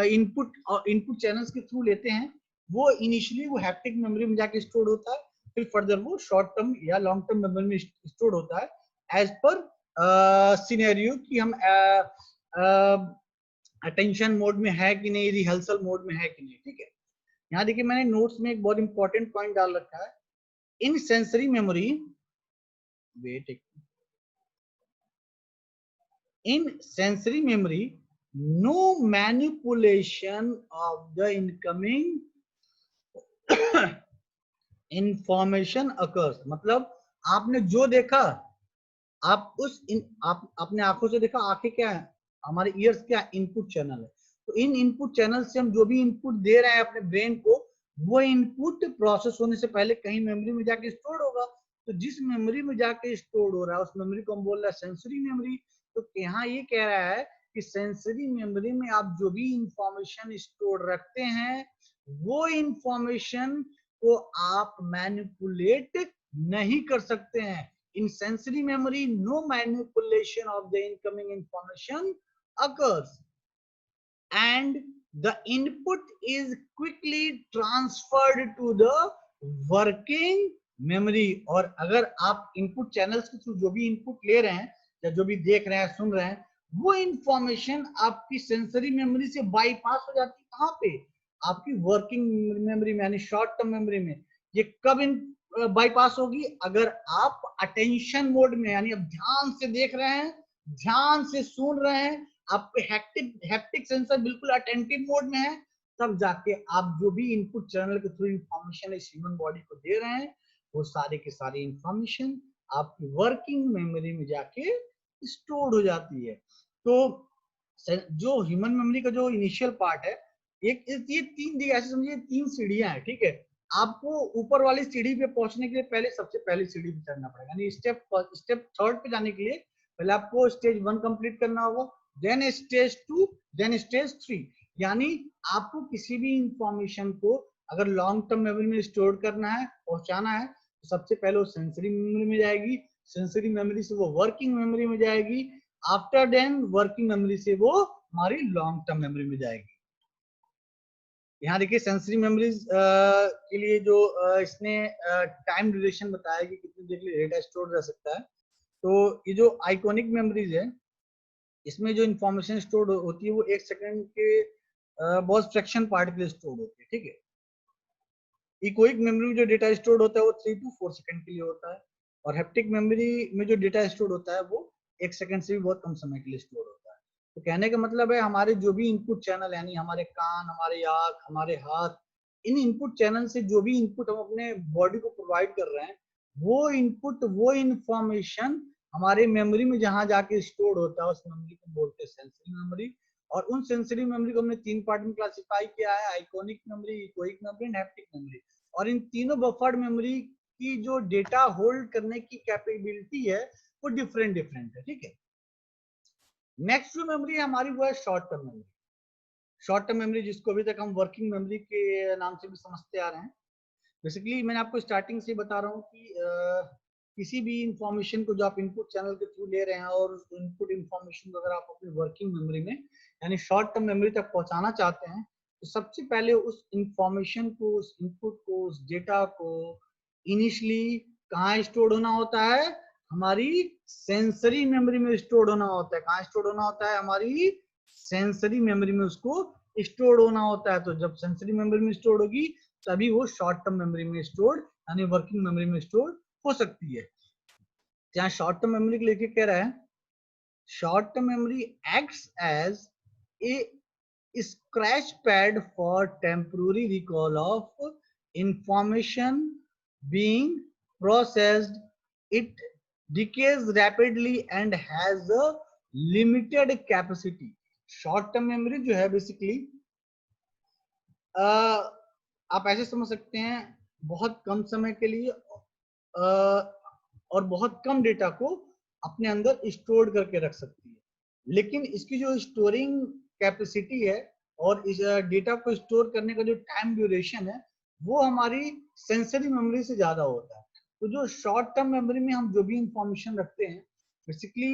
इनपुट चैनल्स के थ्रू लेते हैं वो इनिशियली वो हैप्टिक मेमोरी में जाके स्टोर होता है, फिर फर्दर वो शॉर्ट टर्म या लॉन्ग टर्म मेमोरी में स्टोर होता है एज पर सिनेरियो कि हम अटेंशन मोड में है कि नहीं, रिहर्सल मोड में है कि नहीं, ठीक है। यहाँ देखिए मैंने नोट्स में एक बहुत इंपॉर्टेंट पॉइंट डाल रखा है। In sensory memory, wait, in sensory memory no manipulation of the incoming information occurs। मतलब आपने जो देखा, आप आप अपने आंखों से देखा, आंखें क्या है? हमारे ईयर्स क्या? इनपुट चैनल है। तो इन इनपुट चैनल से हम जो भी इनपुट दे रहे हैं अपने ब्रेन को वो इनपुट प्रोसेस होने से पहले कहीं मेमोरी में जाके स्टोर होगा। तो जिस मेमोरी में जाके स्टोर हो रहा है उस मेमोरी को हम बोल रहे हैं सेंसरी मेमोरी। तो यहाँ ये कह रहा है कि सेंसरी मेमोरी में आप जो भी इंफॉर्मेशन स्टोर रखते हैं वो इंफॉर्मेशन को आप मैनिपुलेट नहीं कर सकते हैं। In sensory memory, no manipulation of the incoming information occurs, and the input is quickly transferred to the working memory. और अगर आप इनपुट चैनल्स के थ्रू जो भी इनपुट ले रहे हैं या जो भी देख रहे हैं सुन रहे हैं, वो इंफॉर्मेशन आपकी सेंसरी मेमोरी से बाईपास हो जाती है। कहाँ पे? आपकी वर्किंग मेमोरी में, यानी शॉर्ट टर्म मेमोरी में। ये कब बाईपास होगी? अगर आप अटेंशन मोड में, यानी आप ध्यान से देख रहे हैं, ध्यान से सुन रहे हैं, आपके हैप्टिक सेंसर बिल्कुल अटेंटिव मोड में है, तब जाके आप जो भी इनपुट चैनल के थ्रू इंफॉर्मेशन इस ह्यूमन बॉडी को दे रहे हैं, वो सारे के सारी इंफॉर्मेशन आपकी वर्किंग मेमोरी में जाके स्टोर हो जाती है। तो जो ह्यूमन मेमोरी का जो इनिशियल पार्ट है, एक ये तीन, ऐसे समझिए तीन सीढ़ियां हैं, ठीक है। आपको ऊपर वाली सीढ़ी पे पहुंचने के लिए पहले सबसे पहली सीढ़ी पे चढ़ना पड़ेगा, यानी स्टेप थर्ड पे जाने के लिए पहले आपको स्टेज 1 कंप्लीट करना होगा, देन स्टेज 2, देन स्टेज 3। यानी आपको किसी भी इंफॉर्मेशन को अगर लॉन्ग टर्म मेमोरी में स्टोर करना है, पहुंचाना है, तो सबसे पहले वो सेंसरी मेमोरी में जाएगी, सेंसरी मेमोरी से वो वर्किंग मेमोरी में जाएगी, आफ्टर देन वर्किंग मेमोरी से वो हमारी लॉन्ग टर्म मेमोरी में जाएगी। यहाँ देखिए सेंसरी मेमोरीज के लिए जो इसने टाइम ड्यूरेशन बताया कि कितनी देर के लिए डेटा स्टोर रह सकता है। तो ये जो आइकॉनिक मेमोरीज है, इसमें जो इंफॉर्मेशन स्टोर होती है वो 1 सेकंड के बहुत फ्रैक्शन पार्ट के लिए स्टोर होती है, ठीक है। इकोइक मेमोरी में जो डेटा स्टोर होता है वो 3 to 4 सेकंड के लिए होता है, और हैप्टिक मेमोरी में जो डेटा स्टोर होता है वो 1 सेकंड से भी बहुत कम समय के लिए स्टोर होता है। तो कहने का मतलब है हमारे जो भी इनपुट चैनल, यानी हमारे कान, हमारे आंख, हमारे हाथ, इन इनपुट चैनल से जो भी इनपुट हम अपने बॉडी को प्रोवाइड कर रहे हैं, वो इनपुट, वो इंफॉर्मेशन हमारे मेमोरी में जहां जाके स्टोर होता है, उस मेमोरी को बोलते हैं सेंसरी मेमोरी। और उन सेंसरी मेमोरी को हमने 3 पार्ट में क्लासिफाई किया है, iconic memory, echoic memory and haptic memory. और इन तीनों बफर्ड मेमोरी की जो डेटा होल्ड करने की कैपेबिलिटी है वो डिफरेंट डिफरेंट है, ठीक है। नेक्स्ट जो मेमोरी है हमारी वो है short term memory. Short term memory जिसको अभी तक हम वर्किंग मेमोरी के नाम से भी समझते आ रहे हैं। बेसिकली मैंने आपको स्टार्टिंग से बता रहा हूँ कि किसी भी इंफॉर्मेशन को जो आप इनपुट चैनल के थ्रू ले रहे हैं, और उस इनपुट इंफॉर्मेशन को अगर आप अपनी वर्किंग मेमोरी में, यानी शॉर्ट टर्म मेमोरी तक पहुंचाना चाहते हैं, तो सबसे पहले उस इंफॉर्मेशन को, उस इनपुट को, उस डेटा को इनिशियली कहाँ स्टोर होना होता है? हमारी सेंसरी मेमोरी में स्टोर होना होता है। कहाँ स्टोर होना होता है? हमारी सेंसरी मेमोरी में उसको स्टोर होना होता है। तो जब सेंसरी मेमोरी में स्टोर होगी, तभी वो शॉर्ट टर्म मेमोरी में स्टोर, यानी वर्किंग मेमोरी में स्टोर हो सकती है। यहाँ शॉर्ट टर्म मेमोरी के लेके कह रहा है, short term memory acts as a scratch pad for temporary recall of information being processed. It decays rapidly and has a limited capacity. Short term memory जो है बेसिकली आप ऐसे समझ सकते हैं, बहुत कम समय के लिए और बहुत कम डेटा को अपने अंदर स्टोर करके रख सकती है। लेकिन इसकी जो स्टोरिंग कैपेसिटी है और इस डेटा को स्टोर करने का जो टाइम ड्यूरेशन है, वो हमारी सेंसरी मेमोरी से ज्यादा होता है। तो जो शॉर्ट टर्म मेमोरी में हम जो भी इंफॉर्मेशन रखते हैं, बेसिकली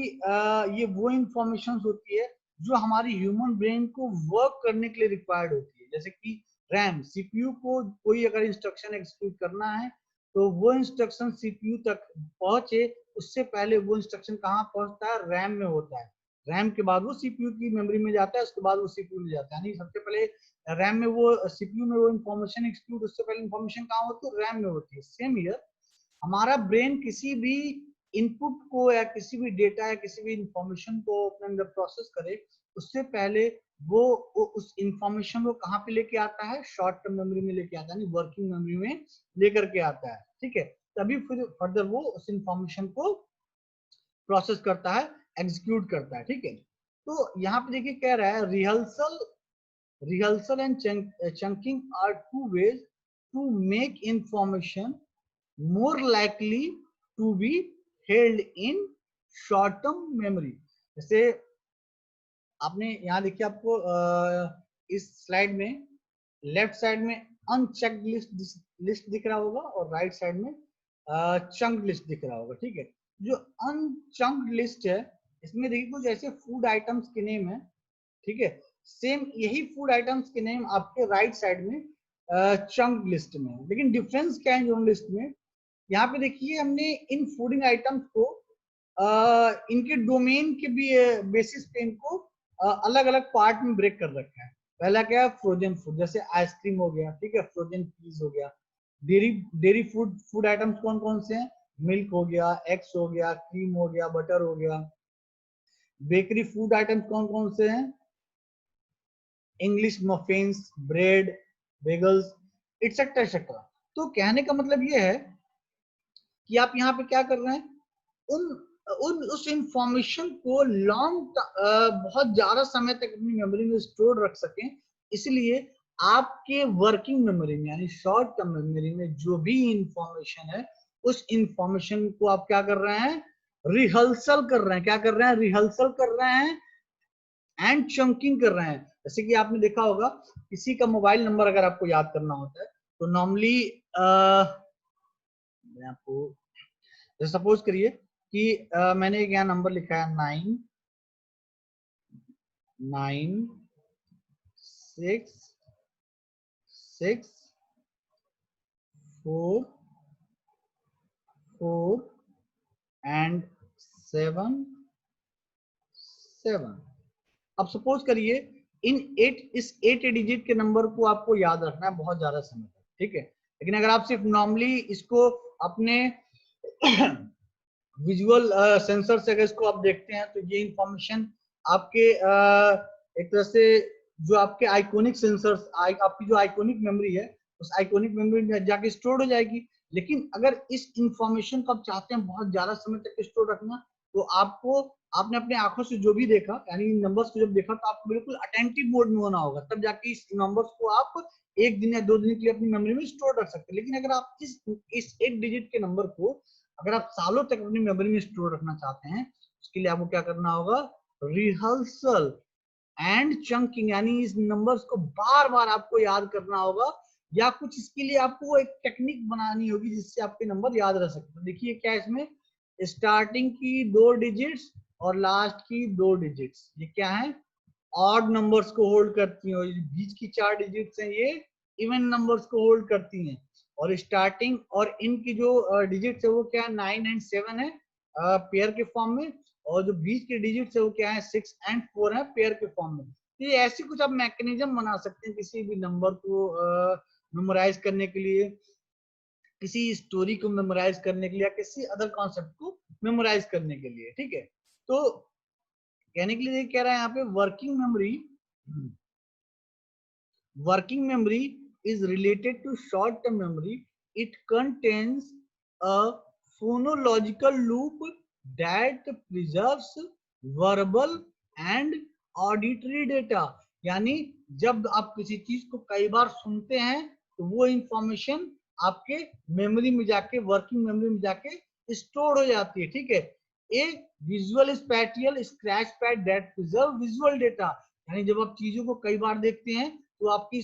ये वो इंफॉर्मेशन होती है जो हमारी ह्यूमन ब्रेन को वर्क करने के लिए रिक्वायर्ड होती है। जैसे कि रैम, सीपीयू को कोई अगर इंस्ट्रक्शन एग्जीक्यूट करना है, तो वो इंस्ट्रक्शन सीपीयू तक पहुंचे, उससे पहले वो इंस्ट्रक्शन कहाँ पहुंचता है? रैम में होता है। रैम के बाद वो सीपीयू की मेमोरी में जाता है, उसके बाद वो सीपीयू में जाता है। यानी सबसे पहले रैम में वो, सीपीयू में वो इंफॉर्मेशन एग्जीक्यूट, उससे पहले इंफॉर्मेशन कहाँ होती है? रैम में होती है। सेम ईयर हमारा ब्रेन किसी भी इनपुट को या किसी भी डेटा या किसी भी इंफॉर्मेशन को अपने अंदर प्रोसेस करे, उससे पहले वो उस इंफॉर्मेशन को कहाँ पे लेके आता है? शॉर्ट टर्म मेमोरी में लेके आता है, यानी वर्किंग मेमोरी में लेकर के आता है, ठीक है। तभी फिर फर्दर वो उस इंफॉर्मेशन को प्रोसेस करता है, एग्जीक्यूट करता है, ठीक है। तो यहाँ पे देखिए कह रहा है, rehearsal and chunking are two ways to make information more likely to be held in short term memory. जैसे आपने यहाँ देखिए, आपको इस स्लाइड में लेफ्ट साइड में अनचेक्ड लिस्ट दिख रहा होगा, और राइट साइड में चंक्ड लिस्ट दिख रहा होगा, ठीक है। जो अनचंक्ड लिस्ट है, इसमें देखिए कुछ ऐसे फूड आइटम्स के नेम है, ठीक है। सेम यही फूड आइटम्स के नेम आपके राइट साइड में चंक लिस्ट में, लेकिन डिफरेंस क्या है जोन लिस्ट में। यहाँ पे देखिए हमने इन फूडिंग आइटम्स को इनके डोमेन के भी बेसिस पे इनको अलग अलग पार्ट में ब्रेक कर रखा है। पहला क्या है, फ्रोजन फूड, जैसे आइसक्रीम हो गया, ठीक है, फ्रोजन पीस हो गया। डेयरी डेयरी फूड आइटम्स कौन कौन से हैं, मिल्क हो गया, एग्स हो गया, क्रीम हो गया, बटर हो गया। बेकरी फूड आइटम्स कौन कौन से हैं, English muffins, bread, Beagles, etcetera etcetera. तो कहने का मतलब ये है कि आप यहाँ पे क्या कर रहे हैं, उन उस इंफॉर्मेशन को लॉन्ग बहुत ज्यादा समय तक अपनी मेमोरी में स्टोर रख सकें, इसलिए आपके वर्किंग मेमोरी में यानी शॉर्ट टर्म मेमोरी में जो भी इंफॉर्मेशन है उस इंफॉर्मेशन को आप क्या कर रहे हैं, रिहर्सल कर रहे हैं। क्या कर रहे हैं, रिहर्सल कर रहे हैं एंड चंकिंग कर रहे हैं। जैसे कि आपने देखा होगा किसी का मोबाइल नंबर अगर आपको याद करना होता है तो नॉर्मली मैं आपको सपोज करिए कि मैंने एक यहाँ नंबर लिखा है 99664 and 77। अब सपोज करिए इन 8 इस 8 डिजिट के नंबर को आपको याद रखना है बहुत ज्यादा समय तक, ठीक है। लेकिन अगर आप सिर्फ नॉर्मली इसको अपने विजुअल सेंसर से अगर इसको आप देखते हैं तो ये इंफॉर्मेशन आपके एक तरह से जो आपके आइकॉनिक सेंसर्स आपकी जो आइकॉनिक मेमोरी है उस आइकॉनिक मेमोरी में जाके स्टोर हो जाएगी। लेकिन अगर इस इंफॉर्मेशन को आप चाहते हैं बहुत ज्यादा समय तक स्टोर रखना तो आपको आपने अपने आंखों से जो भी देखा यानी नंबर्स को जब देखा तो आपको बिल्कुल अटेंटिव मोड में होना होगा, तब जाके इस नंबर्स को आप एक दिन या 2 दिन के लिए अपनी मेमोरी में स्टोर रख सकते हैं। लेकिन अगर आप इस 8 डिजिट के नंबर को अगर आप सालों तक अपनी मेमोरी में स्टोर रखना चाहते हैं उसके लिए आपको क्या करना होगा, रिहर्सल एंड चंकिंग, यानी इस नंबर्स को बार बार आपको याद करना होगा या कुछ इसके लिए आपको एक टेक्निक बनानी होगी जिससे आपके नंबर याद रह सकते हैं। देखिए क्या इसमें स्टार्टिंग की 2 डिजिट्स और लास्ट की 2 डिजिट्स ये क्या है, ऑड नंबर्स को होल्ड करती हैं, और बीच की 4 डिजिट्स हैं ये इवन नंबर्स को होल्ड करती हैं। और स्टार्टिंग और इनकी जो डिजिट्स है वो क्या है, 9 एंड 7 है पेयर के फॉर्म में, और जो बीच के डिजिट्स है वो क्या है, 6 एंड 4 है पेयर के फॉर्म में। तो ये ऐसी कुछ आप मैकेनिज्म बना सकते हैं किसी भी नंबर को मेमोराइज करने के लिए, किसी स्टोरी को मेमोराइज करने के लिए, या किसी अदर कॉन्सेप्ट को मेमोराइज करने के लिए, ठीक है। तो कहने के लिए कह रहा है यहाँ पे working memory is related to short term memory. It contains a phonological loop that preserves verbal and auditory data। यानी जब आप किसी चीज को कई बार सुनते हैं तो वो इंफॉर्मेशन आपके मेमोरी में जाके वर्किंग मेमोरी में जाके स्टोर हो जाती है, ठीक है। A visual spatial scratch pad that preserve visual data, यानी जब आप चीजों को कई बार देखते हैं तो आपकी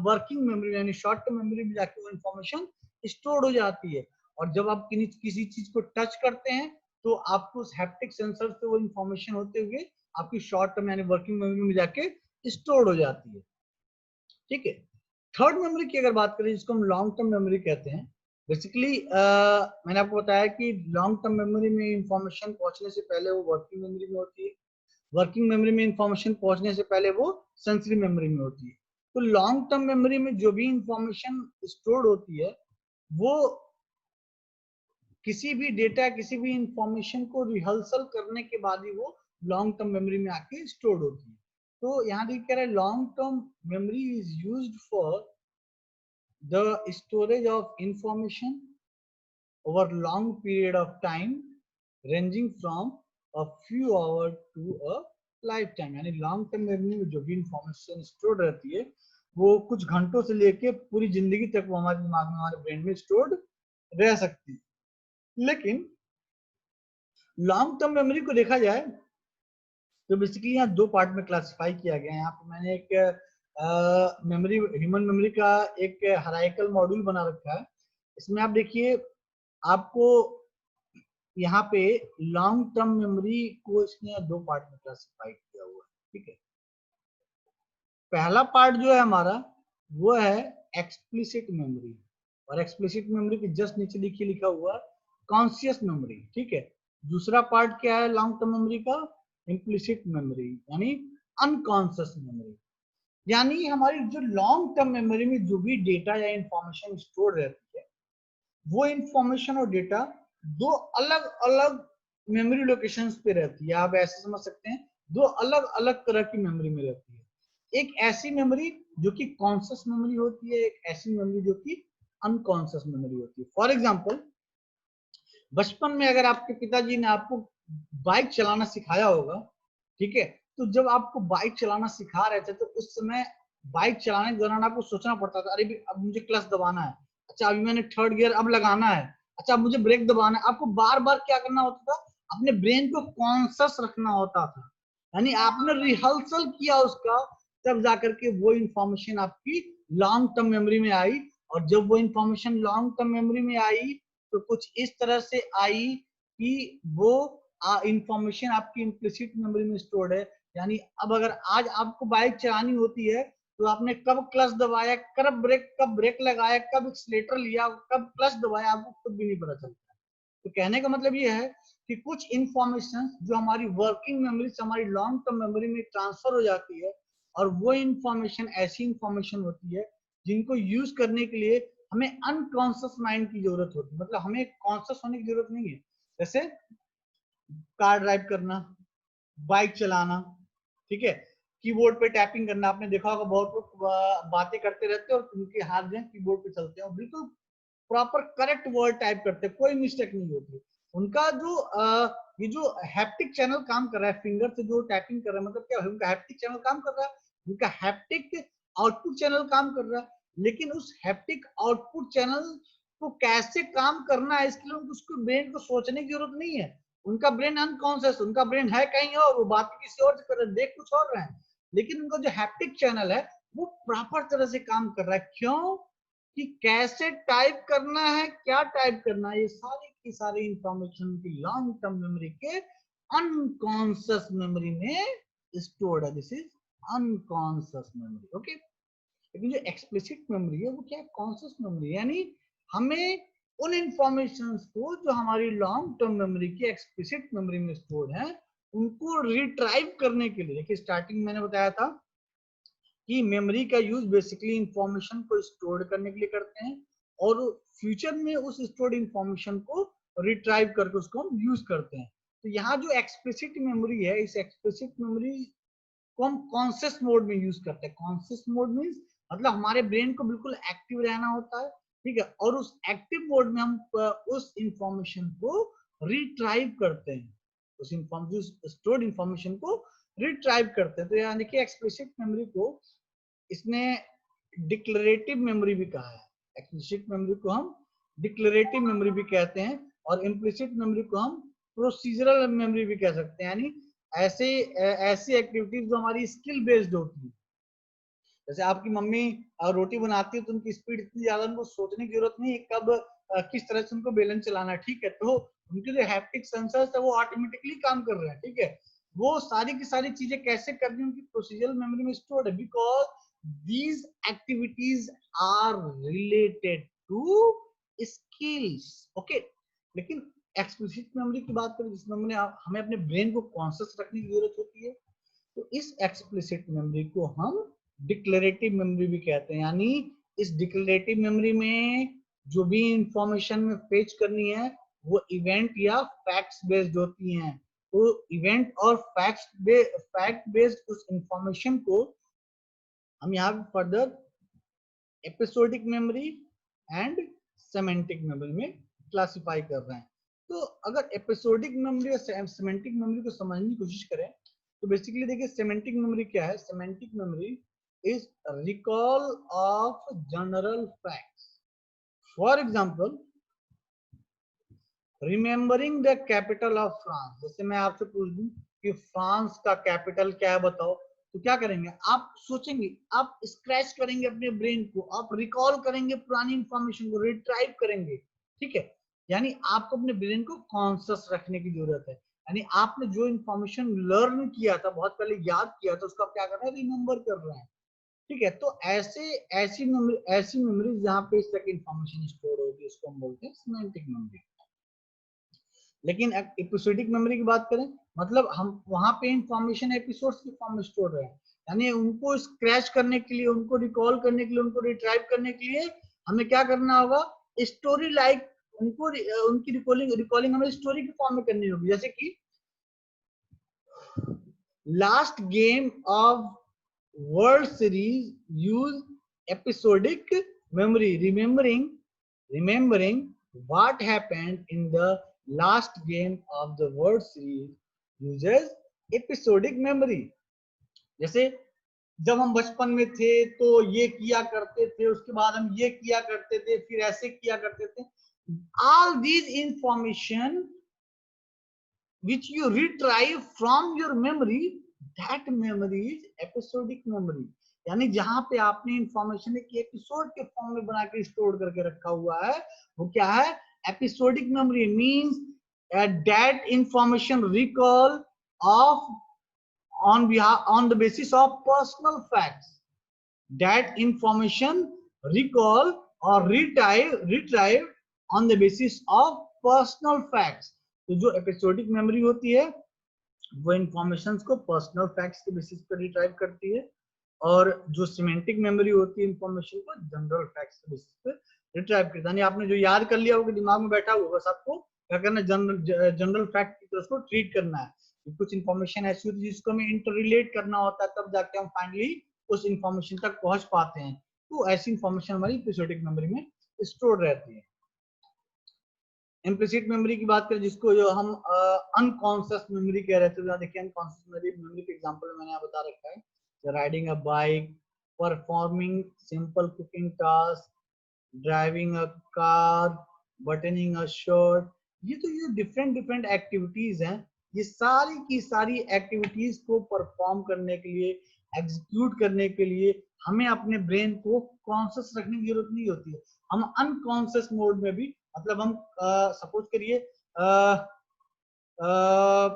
वर्किंग मेमोरी यानी शॉर्ट टर्म मेमोरी में जाके वो इंफॉर्मेशन स्टोर हो जाती है। और जब आप किसी चीज को टच करते हैं तो आपको उस हैप्टिक सेंसर से वो इंफॉर्मेशन होते हुए आपकी शॉर्ट टर्म यानी वर्किंग मेमोरी में जाके स्टोर हो जाती है, ठीक है। थर्ड मेमोरी की अगर बात करें जिसको हम लॉन्ग टर्म मेमोरी कहते हैं, बेसिकली मैंने आपको बताया कि लॉन्ग टर्म मेमोरी में इंफॉर्मेशन पहुंचने से पहले वो वर्किंग मेमोरी में होती है, वर्किंग मेमोरी में इंफॉर्मेशन पहुंचने से पहले वो सेंसरी मेमोरी में होती है। तो लॉन्ग टर्म मेमोरी में जो भी इंफॉर्मेशन स्टोर होती है वो किसी भी डेटा किसी भी इंफॉर्मेशन को रिहर्सल करने के बाद ही वो लॉन्ग टर्म मेमोरी में आके स्टोर होती है। तो यहाँ देखिए कह रहा है long term memory is used for the storage of information over long period of time ranging from a few hours to a lifetime। यानी लॉन्ग टर्म मेमोरी में जो भी इंफॉर्मेशन स्टोर रहती है वो कुछ घंटों से लेके पूरी जिंदगी तक वो हमारे दिमाग में हमारे ब्रेन में स्टोर्ड रह सकती है। लेकिन लॉन्ग टर्म मेमोरी को देखा जाए तो बेसिकली यहाँ 2 पार्ट में क्लासिफाई किया गया है। यहाँ पे मैंने एक मेमोरी ह्यूमन मेमोरी का एक हायरार्किकल मॉड्यूल बना रखा है। इसमें आप देखिए आपको यहाँ पे लॉन्ग टर्म मेमोरी को इसने 2 पार्ट में क्लासिफाई किया हुआ है, ठीक है। पहला पार्ट जो है हमारा वो है एक्सप्लिसिट मेमोरी, और एक्सप्लिसिट मेमोरी के जस्ट नीचे देखिए लिखा हुआ कॉन्शियस मेमोरी, ठीक है। दूसरा पार्ट क्या है लॉन्ग टर्म मेमोरी का, इम्प्लिसिट मेमोरी यानी अनकॉन्शियस मेमोरी। यानी हमारी जो लॉन्ग टर्म मेमोरी में जो भी डेटा या इंफॉर्मेशन स्टोर रहती है, वो इंफॉर्मेशन और डेटा दो अलग अलग मेमोरी लोकेशंस पे रहती है। आप ऐसे समझ सकते हैं दो अलग अलग तरह की मेमोरी में रहती है। एक ऐसी मेमोरी जो कि कॉन्शियस मेमोरी होती है, एक ऐसी मेमोरी जो कि अनकॉन्शियस मेमोरी होती है। फॉर एग्जाम्पल, बचपन में अगर आपके पिताजी ने आपको बाइक चलाना सिखाया होगा, ठीक है, तो जब आपको बाइक चलाना सिखा रहे थे तो उस समय बाइक चलाने के दौरान आपको सोचना पड़ता था, अरे अब मुझे क्लच दबाना है, अच्छा अभी मैंने थर्ड गियर अब लगाना है, अच्छा अब मुझे ब्रेक दबाना है। आपको बार बार क्या करना होता था, अपने ब्रेन को कॉन्शियस रखना होता था, यानी आपने रिहर्सल किया उसका, तब जाकर के वो इंफॉर्मेशन आपकी लॉन्ग टर्म मेमोरी में आई। और जब वो इंफॉर्मेशन लॉन्ग टर्म मेमोरी में आई तो कुछ इस तरह से आई कि वो इंफॉर्मेशन आपकी इम्प्लिसिट मेमोरी में स्टोर्ड है। यानी अब अगर आज आपको बाइक चलानी होती है तो आपने कब क्लच दबाया, कब ब्रेक लगाया, कब एक्सीलरेटर लिया, कब क्लच दबाया, आपको खुद भी नहीं पता चलता। तो कहने का मतलब ये है कि कुछ इंफॉर्मेशन जो हमारी वर्किंग मेमोरी से हमारी लॉन्ग टर्म मेमोरी में ट्रांसफर हो जाती है, और वो इंफॉर्मेशन ऐसी इंफॉर्मेशन होती है जिनको यूज करने के लिए हमें अनकॉन्शियस माइंड की जरूरत होती है, मतलब हमें कॉन्शियस होने की जरूरत नहीं है। जैसे कार ड्राइव करना, बाइक चलाना, ठीक है, कीबोर्ड पे टैपिंग करना। आपने देखा होगा बहुत लोग बातें करते रहते हैं और उनके हाथ जो है कीबोर्ड पे चलते हैं और बिल्कुल प्रॉपर करेक्ट वर्ड टाइप करते हैं, कोई मिस्टेक नहीं होती। उनका जो ये जो हैप्टिक चैनल काम कर रहा है, फिंगर से जो टैपिंग कर रहा है, मतलब क्या है, उनका हैप्टिक चैनल काम कर रहा है, उनका हैप्टिक आउटपुट चैनल काम कर रहा है। लेकिन उस हैप्टिक आउटपुट चैनल को कैसे काम करना है इसके लिए उसको ब्रेन को सोचने की जरूरत नहीं है। उनका ब्रेन अनकॉन्शियस, उनका ब्रेन है कहीं और, वो बात किसी और से कर रहे, देख कुछ और रहे हैं। लेकिन उनका जो हैप्टिक चैनल है वो प्रॉपर तरह से काम कर रहा है। क्यों? कि कैसे टाइप करना है, क्या टाइप करना है, ये सारी की सारी इंफॉर्मेशन की लॉन्ग टर्म मेमोरी के अनकॉन्शियस मेमोरी में स्टोर्ड है। This is unconscious memory, okay. लेकिन जो एक्सप्लिसिट मेमोरी है वो क्या है, कॉन्शियस मेमोरी। यानी हमें उन इंफॉर्मेशन को जो हमारी लॉन्ग टर्म मेमोरी की एक्सप्लिसिट मेमोरी में स्टोर्ड है उनको रिट्राइव करने के लिए, देखिए स्टार्टिंग मैंने बताया था कि मेमोरी का यूज बेसिकली इंफॉर्मेशन को स्टोर करने के लिए करते हैं, और फ्यूचर में उस स्टोर्ड इंफॉर्मेशन को रिट्राइव करके उसको हम यूज करते हैं। तो यहाँ जो एक्सप्लिसिट मेमोरी है, इस एक्सप्लिसिट मेमोरी को हम कॉन्शियस मोड में यूज करते हैं। कॉन्शियस मोड मीन्स मतलब हमारे ब्रेन को बिल्कुल एक्टिव रहना होता है, ठीक है, और उस एक्टिव मोड में हम उस इंफॉर्मेशन को रिट्राइव करते हैं, उस स्टोर्ड इंफॉर्मेशन को रिट्राइव करते हैं। तो यहाँ देखिए एक्सप्लिसिट मेमोरी को इसने डिक्लेरेटिव मेमोरी भी कहा है। एक्सप्लिसिट मेमोरी को हम डिक्लेरेटिव मेमोरी भी कहते हैं, और इम्प्लिसिट मेमोरी को हम प्रोसीजरल मेमोरी भी कह सकते हैं। यानी ऐसी एक्टिविटीज जो हमारी स्किल बेस्ड होती है। जैसे आपकी मम्मी रोटी बनाती है तो उनकी स्पीड इतनी ज्यादा, उनको सोचने की जरूरत नहीं है कब किस तरह से उनको बेलन चलाना है, ठीक है, तो उनके जो हैप्टिक सेंसर्स है वो ऑटोमेटिकली काम कर रहे हैं, ठीक है। वो सारी की सारी चीजें कैसे करनी है उनकी प्रोसीजरल मेमोरी में स्टोर्ड है, because these activities are related to skills, okay. लेकिन एक्सप्लिसिट मेमोरी की बात करें जिसमें हमें अपने ब्रेन को कॉन्शियस रखने की जरूरत होती है, तो इस एक्सप्लिसिट मेमोरी को हम डिक्लेरेटिव मेमोरी भी कहते हैं। यानी इस डिक्लेरेटिव मेमोरी में जो भी इंफॉर्मेशन में फेच करनी है वो इवेंट या फैक्ट्स बेस्ड होती हैं। तो इवेंट और फैक्ट बेस्ड उस इंफॉर्मेशन को हम यहाँ पे further episodic memory and semantic memory में क्लासिफाई कर रहे हैं। तो अगर एपिसोडिक मेमोरी और सेमेंटिक मेमोरी को समझने की कोशिश करें तो बेसिकली देखिए सेमेंटिक मेमोरी क्या है। Semantic memory is recall of general facts. For example, remembering the capital of France. जैसे मैं आपसे पूछ दूं कि फ्रांस का कैपिटल क्या है बताओ, तो क्या करेंगे आप, सोचेंगे, आप स्क्रैच करेंगे अपने ब्रेन को, आप रिकॉल करेंगे पुरानी इंफॉर्मेशन को, रिट्राइव करेंगे, ठीक है। यानी आपको अपने ब्रेन को कॉन्शियस रखने की जरूरत है। यानी आपने जो इंफॉर्मेशन लर्न किया था, बहुत पहले याद किया था, उसको आप क्या कर रहे हैं, रिमेंबर कर रहे हैं। ठीक है। तो ऐसी मेमोरी जहाँ पे इस तरह की इंफॉर्मेशन स्टोर होगी उसको हम बोलते हैं सिमेंटिक मेमोरी। लेकिन एपिसोडिक मेमोरी की बात करें, मतलब हम वहां पे इंफॉर्मेशन एपिसोड्स की फॉर्म में स्टोर रहे हैं, यानी उनको स्क्रैच करने के लिए, उनको रिकॉल करने के लिए, उनको रिट्राइव करने के लिए हमें क्या करना होगा, स्टोरी लाइक उनको उनकी रिकॉलिंग हमें स्टोरी की फॉर्म में करनी होगी। जैसे कि last game of world series use episodic memory, remembering what happened in the last game of the World Series uses episodic memory। जैसे जब हम बचपन में थे तो ये किया करते थे, उसके बाद हम ये किया करते थे, फिर ऐसे किया करते थे। All these information which you retrieve from your memory, that memory is episodic memory। यानी जहां पे आपने इंफॉर्मेशन एक एपिसोड के फॉर्म में बना के स्टोर करके रखा हुआ है, वो क्या है, episodic memory. Means that information recall of on the basis of personal facts, that information recall or retrieve on the basis of personal facts। तो जो एपिसोडिक मेमोरी होती है वो इंफॉर्मेशन को पर्सनल फैक्ट्स के बेसिस पर रिट्राइव करती है, और जो सिमेंटिक मेमोरी होती है इंफॉर्मेशन को जनरल फैक्ट्स के बेसिस पर रिट्राइव करती है। यानी आपने जो याद कर लिया होगा दिमाग में बैठा हुआ, बस आपको क्या करना है, जनरल फैक्ट की तरह उसको ट्रीट करना है। कुछ इंफॉर्मेशन ऐसी होती है जिसको हमें इंटर रिलेट करना होता है, तब जाके हम फाइनली उस इंफॉर्मेशन तक पहुंच पाते हैं। तो ऐसी इंफॉर्मेशन हमारी एपिसोडिक मेमोरी में स्टोर रहती है। इम्प्लिसिट मेमोरी की बात करें, जिसको जो हम अनकॉन्शियस मेमोरी कह रहे थे, देखिए अनकॉन्शियस मेमोरी के एग्जांपल मैंने यहाँ बता रखा है, riding a bike, performing simple cooking task, driving a car, buttoning a shirt. ये डिफरेंट एक्टिविटीज हैं, ये सारी की सारी एक्टिविटीज को परफॉर्म करने के लिए, एग्जीक्यूट करने के लिए हमें अपने ब्रेन को कॉन्शियस रखने की जरूरत नहीं होती है। हम अनकॉन्शियस मोड में भी, मतलब हम सपोज करिए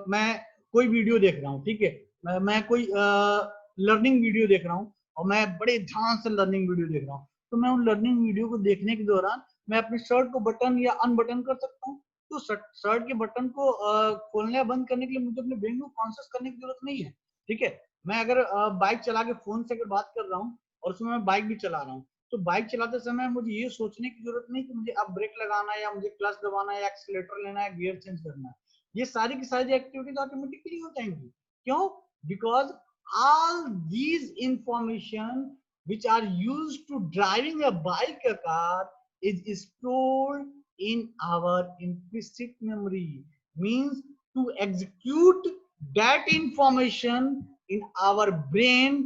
मैं कोई वीडियो देख रहा हूँ, ठीक है, मैं कोई लर्निंग वीडियो देख रहा हूँ और मैं बड़े ध्यान से लर्निंग वीडियो देख रहा हूँ, तो मैं उन लर्निंग वीडियो को देखने के दौरान मैं अपने शर्ट को बटन या अनबटन कर सकता हूँ। तो शर्ट के बटन को खोलने या बंद करने के लिए मुझे अपने ब्रेन को कॉन्शियस करने की जरूरत नहीं है। ठीक है, मैं अगर बाइक चला के फोन से अगर बात कर रहा हूँ और उसमें मैं बाइक भी चला रहा हूँ, तो बाइक चलाते समय मुझे ये सोचने की जरूरत नहीं कि मुझे अब ब्रेक लगाना है, या मुझे क्लच दबाना है, या एक्सीलेटर लेना है, गियर चेंज करना है। ये सारी की सारी एक्टिविटीज ऑटोमेटिकली हो जाएंगी। क्यों? Because all these information which are used to driving a bike, a car, is stored in our implicit memory। Means to execute that information in our brain,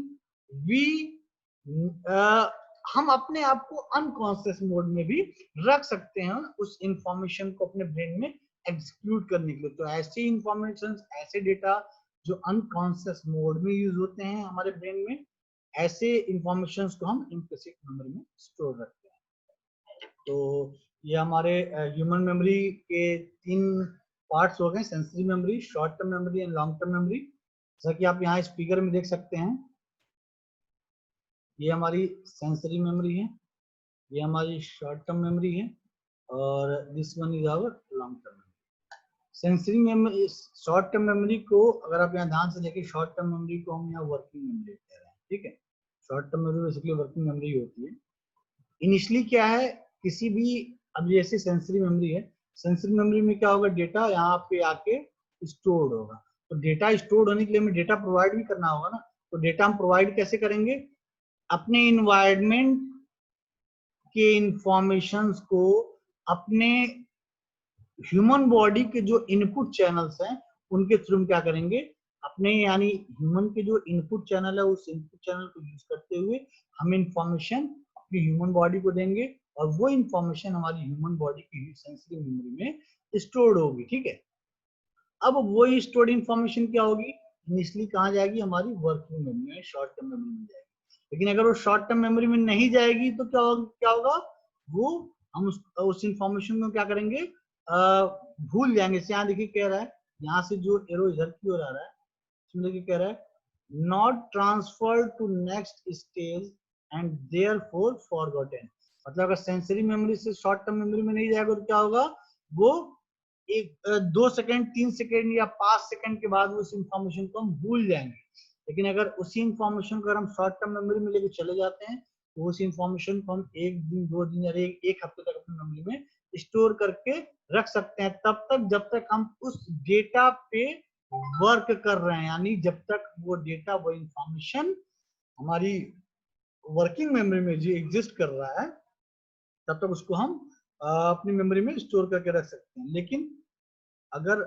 we हम अपने आप को अनकॉन्शियस मोड में भी रख सकते हैं उस इंफॉर्मेशन को अपने ब्रेन में एग्जीक्यूट करने के लिए। तो ऐसी इंफॉर्मेशन, ऐसे डेटा जो अनकॉन्शियस मोड में यूज होते हैं हमारे ब्रेन में, ऐसे इंफॉर्मेशन को हम इम्प्लिसिट मेमोरी में स्टोर रखते हैं। तो ये हमारे ह्यूमन मेमोरी के 3 पार्ट्स हो गए, sensory memory, short term memory and long term memory. जैसा कि आप यहाँ स्पीकर में देख सकते हैं, ये हमारी सेंसरी मेमोरी है, ये हमारी शॉर्ट टर्म मेमोरी है, और this one is our long term memory. Sensory memory, short term memory को अगर आप यहाँ ध्यान से देखिए, शॉर्ट टर्म मेमोरी को हम यहाँ वर्किंग मेमोरी कह रहे हैं। ठीक है, short term memory basically working memory होती है। इनिशियली क्या है, किसी भी, अब जैसे सेंसरी मेमोरी है, सेंसरी मेमोरी में क्या होगा, डेटा यहाँ पे आके स्टोर्ड होगा। तो डेटा स्टोर्ड होने के लिए हमें डेटा प्रोवाइड भी करना होगा ना। तो डेटा हम प्रोवाइड कैसे करेंगे, अपने इन्वायरमेंट के इंफॉर्मेशंस को अपने ह्यूमन बॉडी के जो इनपुट चैनल्स हैं उनके थ्रू हम क्या करेंगे, अपने यानी ह्यूमन के जो इनपुट चैनल है उस इनपुट चैनल को यूज करते हुए हम इंफॉर्मेशन अपनी ह्यूमन बॉडी को देंगे, और वो इंफॉर्मेशन हमारी ह्यूमन बॉडी की सेंसरी मेमोरी में स्टोर्ड होगी। ठीक है, अब वही स्टोर्ड इंफॉर्मेशन क्या होगी, इनिशियली कहाँ जाएगी, हमारी वर्किंग मेमोरी में, शॉर्ट टर्म मेमोरी में जाएगी। लेकिन अगर वो शॉर्ट टर्म मेमोरी में नहीं जाएगी तो क्या होगा, वो हम उस इंफॉर्मेशन को क्या करेंगे, भूल जाएंगे। यहाँ देखिए कह रहा है, यहाँ से जो एरो इधर की ओर आ रहा है, इसमें देखिए कह रहा है not transfer to next stage and therefore forgotten। मतलब अगर सेंसरी मेमोरी से शॉर्ट टर्म मेमोरी में नहीं जाएगा तो क्या होगा, वो एक 2 सेकंड 3 सेकंड या 5 सेकंड के बाद उस इंफॉर्मेशन को हम भूल जाएंगे। लेकिन अगर उसी इंफॉर्मेशन को हम शॉर्ट टर्म मेमोरी में लेके चले जाते हैं तो उस इंफॉर्मेशन को हम 1 दिन 2 दिन या एक हफ्ते तक अपनी मेमोरी में स्टोर करके रख सकते हैं, तब तक जब तक हम उस डेटा पे वर्क कर रहे हैं, यानी जब तक वो डेटा वो इंफॉर्मेशन हमारी वर्किंग मेमोरी में जो एग्जिस्ट कर रहा है तब तक उसको हम अपनी मेमोरी में स्टोर करके रख सकते हैं। लेकिन अगर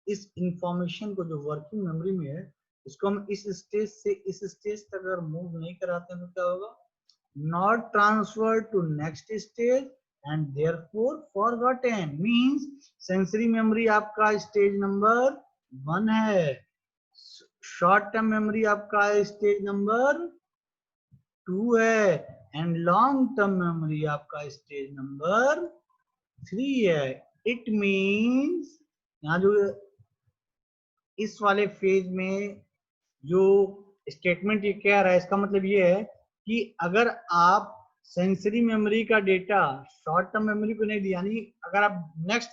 इस इंफॉर्मेशन को जो वर्किंग मेमोरी में है इसको हम इस स्टेज से इस स्टेज तक अगर मूव नहीं कराते हैं तो क्या होगा, not transfer to next stage and therefore forgotten. Means sensory memory आपका स्टेज नंबर 1 है, शॉर्ट टर्म मेमोरी आपका स्टेज नंबर 2 है एंड लॉन्ग टर्म मेमोरी आपका स्टेज नंबर 3 है। इट मींस यहाँ जो इस वाले फेज में जो स्टेटमेंट ये कह रहा है इसका मतलब ये है कि अगर आप सेंसरी मेमोरी का डेटा शॉर्ट टर्म मेमोरी को नहीं दिया, यानी अगर आप नेक्स्ट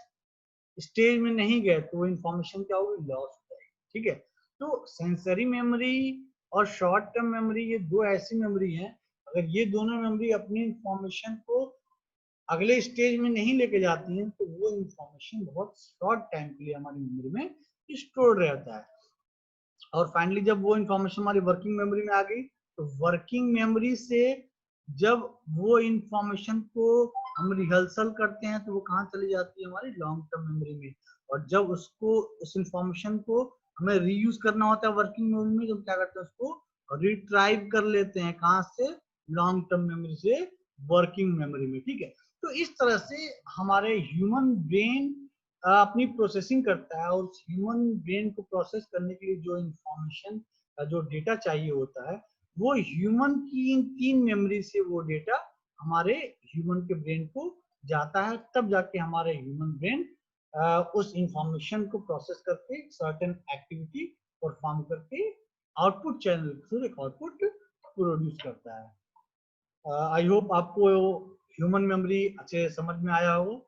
स्टेज में नहीं गए तो वो इंफॉर्मेशन क्या होगी, लॉस हो जाएगी। ठीक है, तो सेंसरी मेमोरी और शॉर्ट टर्म मेमोरी ये दो ऐसी मेमोरी हैं, अगर ये दोनों मेमोरी अपनी इंफॉर्मेशन को अगले स्टेज में नहीं लेके जाती हैं तो वो इंफॉर्मेशन बहुत शॉर्ट टाइम के लिए हमारी मेमोरी में स्टोर रहता है। और फाइनली जब वो इंफॉर्मेशन हमारी वर्किंग मेमोरी में आ गई तो वर्किंग मेमोरी से जब वो इंफॉर्मेशन को हम रिहर्सल करते हैं तो वो कहाँ चली जाती है, हमारी लॉन्ग टर्म मेमोरी में। और जब उसको उस इंफॉर्मेशन को हमें रीयूज करना होता है वर्किंग मेमोरी में तो क्या करते हैं, उसको रिट्राइव कर लेते हैं, कहाँ से, लॉन्ग टर्म मेमोरी से वर्किंग मेमोरी में। ठीक है, तो इस तरह से हमारे ह्यूमन ब्रेन अपनी प्रोसेसिंग करता है और उस ह्यूमन ब्रेन को प्रोसेस करने के लिए जो इंफॉर्मेशन का जो डेटा चाहिए होता है वो ह्यूमन की इन 3 मेमोरी से वो डेटा हमारे ह्यूमन के ब्रेन को जाता है, तब जाके हमारे ह्यूमन ब्रेन उस इंफॉर्मेशन को प्रोसेस करके सर्टेन एक्टिविटी परफॉर्म करके आउटपुट चैनल थ्रू एक आउटपुट प्रोड्यूस करता है। आई होप आपको ह्यूमन मेमोरी अच्छे समझ में आया हो।